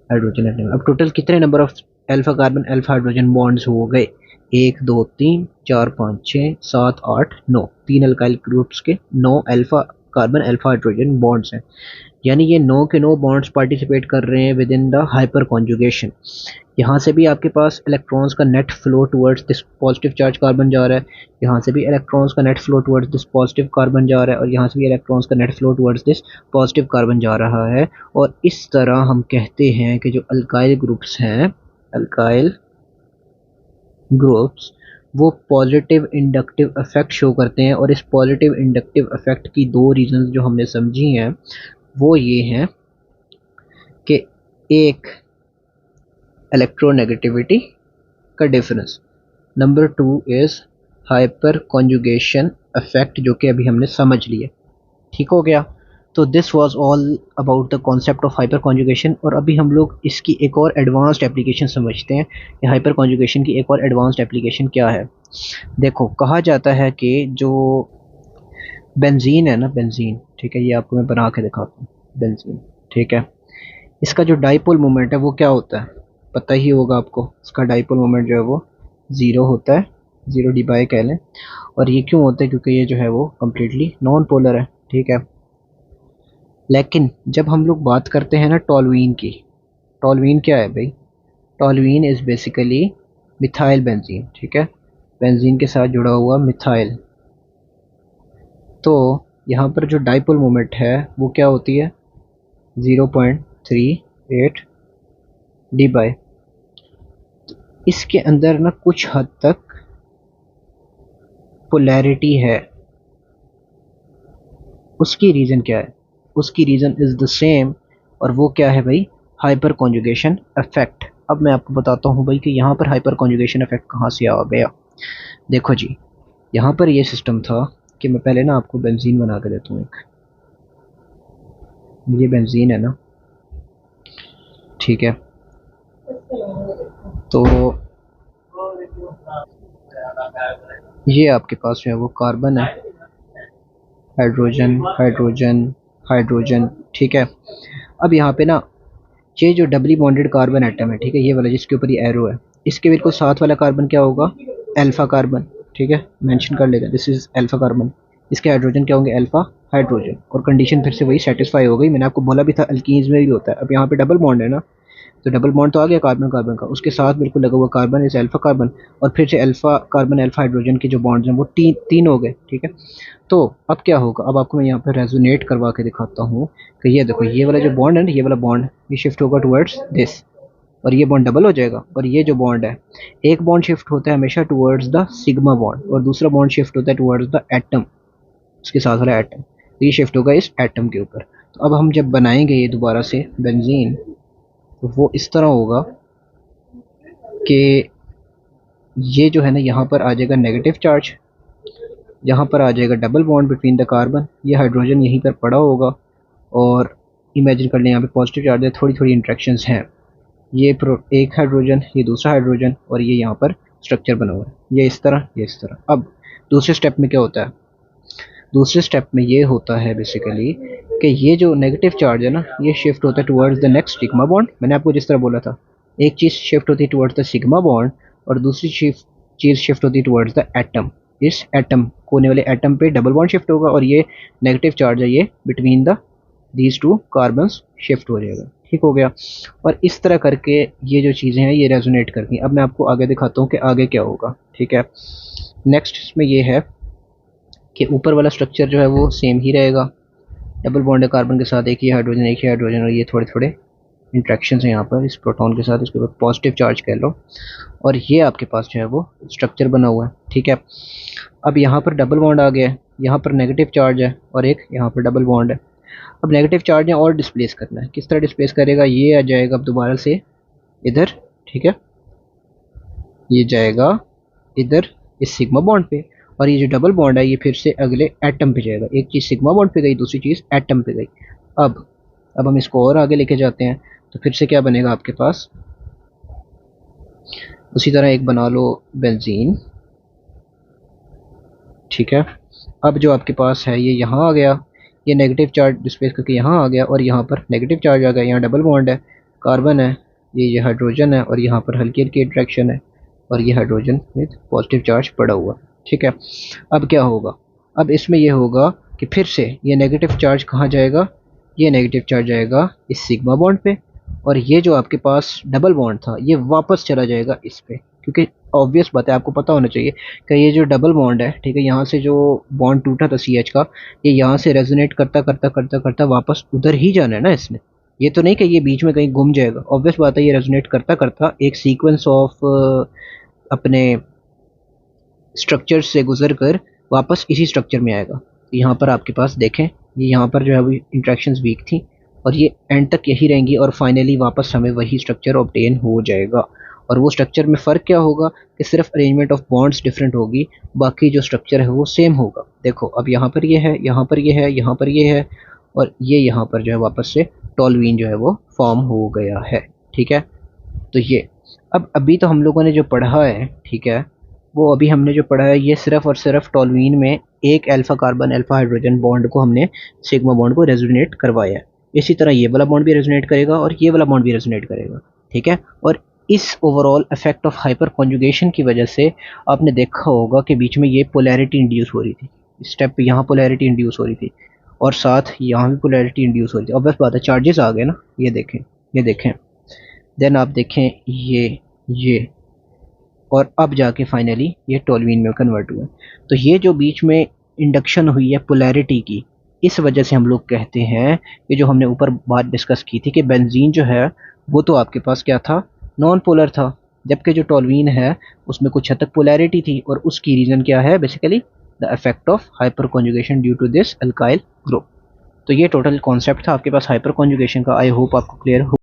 हाइड्रोजन एटम। अब टोटल कितने number of alpha carbon alpha hydrogen bonds हो गए? एक, दो, तीन, चार, पाँच, छः, सात, आठ, नौ। तीन अल्काइल ग्रुप्स के नौ alpha carbon alpha hydrogen bonds हैं। यानी ये 9 के 9 बॉन्ड्स पार्टिसिपेट कर रहे हैं with in the hyper conjugation. यहाँ से भी आपके पास इलेक्ट्रॉन्स का net flow towards this positive charge carbon जा रहा है, यहाँ से भी इलेक्ट्रॉन्स का net flow towards this positive carbon जा रहा है, और यहाँ से भी इलेक्ट्रॉन्स का net flow towards this positive carbon जा रहा है। और इस तरह हम कहते हैं कि जो अल्काइल ग्रुप्स हैं, अल्काइल ग्रुप्स, वो पॉजिटिव इंडक्टिव इफेक्ट शो करते हैं। और इस पॉजिटिव इंडक्टिव इफेक्ट की दो रीजंस जो हमने समझी हैं वो ये हैं कि एक इलेक्ट्रोनेगेटिविटी का difference, number 2 is hyper conjugation effect, जो कि अभी हमने समझ लिया। ठीक हो गया। तो this was all about the concept of hyper conjugation. और अभी हम लोग इसकी एक और एडवांस्ड एप्लीकेशन समझते हैं कि हाइपर कॉन्जुगेशन की एक और एडवांस्ड एप्लीकेशन क्या है। देखो, कहा जाता है कि जो बेंजीन है ना, बेंजीन, ठीक है, ये आपको मैं बना के दिखाता हूँ। बेंजीन, ठीक है, इसका जो डाइपोल मोमेंट है वो क्या होता है, पता ही होगा आपको। इसका डाइपोल मोमेंट जो है वो 0 होता है, 0 डी बाई कह लें। और ये क्यों होता है, क्योंकि ये जो है वो कम्प्लीटली नॉन पोलर है। ठीक है, लेकिन जब हम लोग बात करते हैं ना टॉलुइन की, टॉलुइन क्या है भाई? Toluene is basically methyl benzene. ठीक है, बेंजीन के साथ जुड़ा हुआ मिथाइल। तो यहाँ पर जो डाइपोल मोमेंट है वो क्या होती है, 0.38 डी बाई। इसके अंदर ना कुछ हद तक पोलैरिटी है। उसकी रीज़न क्या है? उसकी रीज़न इज़ द सेम, और वो क्या है भाई? Hyper conjugation effect. अब मैं आपको बताता हूँ भाई कि यहाँ पर हाइपर कॉन्जुगेशन इफेक्ट कहाँ से आ गया। देखो जी, यहाँ पर ये सिस्टम था कि मैं पहले ना आपको बेंजीन बना के देता हूँ एक। ये बेंजीन है ना, ठीक है, तो ये आपके पास जो है वो कार्बन है, हाइड्रोजन हाइड्रोजन हाइड्रोजन। ठीक है, अब यहाँ पे ना ये जो डबली बॉन्डेड कार्बन एटम है, ठीक है, ये वाला जिसके ऊपर ये एरो है, इसके बिल्कुल साथ वाला कार्बन क्या होगा? Alpha carbon. ठीक है, मेंशन कर लेगा, दिस इज अल्फा कार्बन। इसके हाइड्रोजन क्या होंगे? Alpha hydrogen. और कंडीशन फिर से वही सेटिस्फाई हो गई। मैंने आपको बोला भी था अल्कीन्स में भी होता है। अब यहाँ पे डबल बॉन्ड है ना, तो डबल बॉन्ड तो आ गया कार्बन कार्बन का, उसके साथ बिल्कुल लगा हुआ कार्बन इज अल्फा कार्बन, और फिर से अल्फा कार्बन अल्फा हाइड्रोजन के जो बॉन्ड्स हैं वो तीन हो गए। ठीक है, तो अब क्या होगा? अब आपको मैं यहाँ पर रेजोनेट करवा के दिखाता हूँ कि ये देखो, ये वाला जो बॉन्ड है ना, ये वाला बॉन्ड ये शिफ्ट होगा टुवर्ड्स दिस, और ये बॉन्ड डबल हो जाएगा। और ये जो बॉन्ड है, एक बॉन्ड शिफ्ट होता है हमेशा टुवर्ड्स द सिग्मा बॉन्ड, और दूसरा बॉन्ड शिफ्ट होता है टुवर्ड्स द एटम, उसके साथ वाला एटम। तो ये शिफ्ट होगा इस एटम के ऊपर। तो अब हम जब बनाएंगे ये दोबारा से बेंजीन, तो वो इस तरह होगा कि ये जो है ना, यहाँ पर आ जाएगा नेगेटिव चार्ज, यहाँ पर आ जाएगा double bond between the carbon, ये हाइड्रोजन यहीं पर पड़ा होगा, और इमेजिन कर लें यहाँ पे पॉजिटिव चार्ज है, थोड़ी थोड़ी इंट्रैक्शंस हैं। ये एक हाइड्रोजन, ये दूसरा हाइड्रोजन, और ये यहाँ पर स्ट्रक्चर बना हुआ है, ये इस तरह, ये इस तरह। अब दूसरे स्टेप में क्या होता है? दूसरे स्टेप में ये होता है बेसिकली कि ये जो नेगेटिव चार्ज है ना, ये शिफ्ट होता है towards the next sigma bond. मैंने आपको जिस तरह बोला था, एक चीज़ शिफ्ट होती है टुवर्ड्स द सिग्मा बॉन्ड, और दूसरी चीज़ शिफ्ट होती है टुवर्ड्स द एटम। इस एटम, कोने वाले एटम पे डबल बॉन्ड शिफ्ट होगा, और ये नेगेटिव चार्ज है, ये between the these two carbons shift हो जाएगा। ठीक हो गया। और इस तरह करके ये जो चीज़ें हैं ये रेजोनेट करती हैं। अब मैं आपको आगे दिखाता हूँ कि आगे क्या होगा। ठीक है, नेक्स्ट इसमें ये है कि ऊपर वाला स्ट्रक्चर जो है वो सेम ही रहेगा, डबल बॉन्ड है कार्बन के साथ, एक ही हाइड्रोजन एक ही हाइड्रोजन, और ये थोड़े थोड़े इंट्रैक्शन है यहाँ पर इस प्रोटॉन के साथ, इसके ऊपर पॉजिटिव चार्ज कह लो, और ये आपके पास जो है वो स्ट्रक्चर बना हुआ है। ठीक है, अब यहाँ पर डबल बॉन्ड आ गया है, यहाँ पर नेगेटिव चार्ज है, और एक यहाँ पर डबल बॉन्ड है। अब नेगेटिव चार्ज ने और डिस्प्लेस करना है, किस तरह डिस्प्लेस करेगा? ये आ जाएगा अब दोबारा से इधर, ठीक है, ये जाएगा इधर इस सिग्मा बॉन्ड पे, और ये जो डबल बॉन्ड है ये फिर से अगले एटम पे जाएगा। एक चीज़ सिग्मा बॉन्ड पे गई, दूसरी चीज़ एटम पे गई। अब हम इसको और आगे लेके जाते हैं, तो फिर से क्या बनेगा आपके पास? उसी तरह एक बना लो बेंजीन। ठीक है, अब जो आपके पास है ये यहाँ आ गया, ये नेगेटिव चार्ज डिस्प्लेस करके यहाँ आ गया, और यहाँ पर नेगेटिव चार्ज आ गया, यहाँ डबल बॉन्ड है, कार्बन है, ये हाइड्रोजन है, और यहाँ पर हल्की हल्की इंट्रैक्शन है, और ये हाइड्रोजन विद पॉजिटिव चार्ज पड़ा हुआ। ठीक है, अब क्या होगा? अब इसमें यह होगा कि फिर से ये नेगेटिव चार्ज कहाँ जाएगा? ये नेगेटिव चार्ज आएगा इस सिग्मा बॉन्ड पे, और ये जो आपके पास डबल बॉन्ड था ये वापस चला जाएगा इस पे, क्योंकि ऑब्वियस बात है, आपको पता होना चाहिए कि ये जो डबल बॉन्ड है, ठीक है, यहाँ से जो बॉन्ड टूटा था सी एच का, ये यहाँ से रेजोनेट करता करता करता करता वापस उधर ही जाना है ना इसने। ये तो नहीं कि ये बीच में कहीं गुम जाएगा, ऑब्वियस बात है, ये रेजोनेट करता करता एक सीक्वेंस ऑफ अपने स्ट्रक्चर से गुजर कर वापस इसी स्ट्रक्चर में आएगा। तो यहाँ पर आपके पास देखें, ये यहाँ पर जो है अभी इंट्रैक्शंस वीक थी और ये एंड तक यही रहेंगी और फाइनली वापस हमें वही स्ट्रक्चर ऑब्टेन हो जाएगा। और वो स्ट्रक्चर में फ़र्क क्या होगा कि सिर्फ अरेंजमेंट ऑफ बॉन्ड्स डिफरेंट होगी, बाकी जो स्ट्रक्चर है वो सेम होगा। देखो अब यहाँ पर ये है, यहाँ पर ये है, यहाँ पर ये है, और ये यहाँ पर जो है वापस से टॉलवीन जो है वो फॉर्म हो गया है। ठीक है, तो ये अब अभी तो हम लोगों ने जो पढ़ा है, ठीक है, वो अभी हमने जो पढ़ा है ये सिर्फ और सिर्फ टॉलवीन में एक alpha carbon alpha hydrogen bond को हमने सिग्मा बॉन्ड को रेजोनेट करवाया है। इसी तरह ये वाला बॉन्ड भी रेजोनेट करेगा और ये वाला बॉन्ड भी रेजोनेट करेगा। ठीक है, और इस overall effect of hyper conjugation की वजह से आपने देखा होगा कि बीच में ये पोलैरिटी इंड्यूस हो रही थी, स्टेप पे यहाँ पोलैरिटी इंड्यूस हो रही थी और साथ यहाँ भी पोलैरिटी इंड्यूस हो रही थी। अब बस बात है, चार्जेस आ गए ना, ये देखें, ये देखें, देन आप देखें ये, और अब जाके फाइनली ये टोल्यूइन में कन्वर्ट हुआ। तो ये जो बीच में इंडक्शन हुई है पोलैरिटी की, इस वजह से हम लोग कहते हैं कि जो हमने ऊपर बात डिस्कस की थी कि बेंजीन जो है वो तो आपके पास क्या था, नॉन पोलर था, जबकि जो टोल्यूइन है उसमें कुछ हद तक पोलैरिटी थी, और उसकी रीज़न क्या है, basically the effect of hyperconjugation due to this alkyl group. तो ये टोटल कॉन्सेप्ट था आपके पास हाइपर कॉन्जुगेशन का। आई होप आपको क्लियर हो।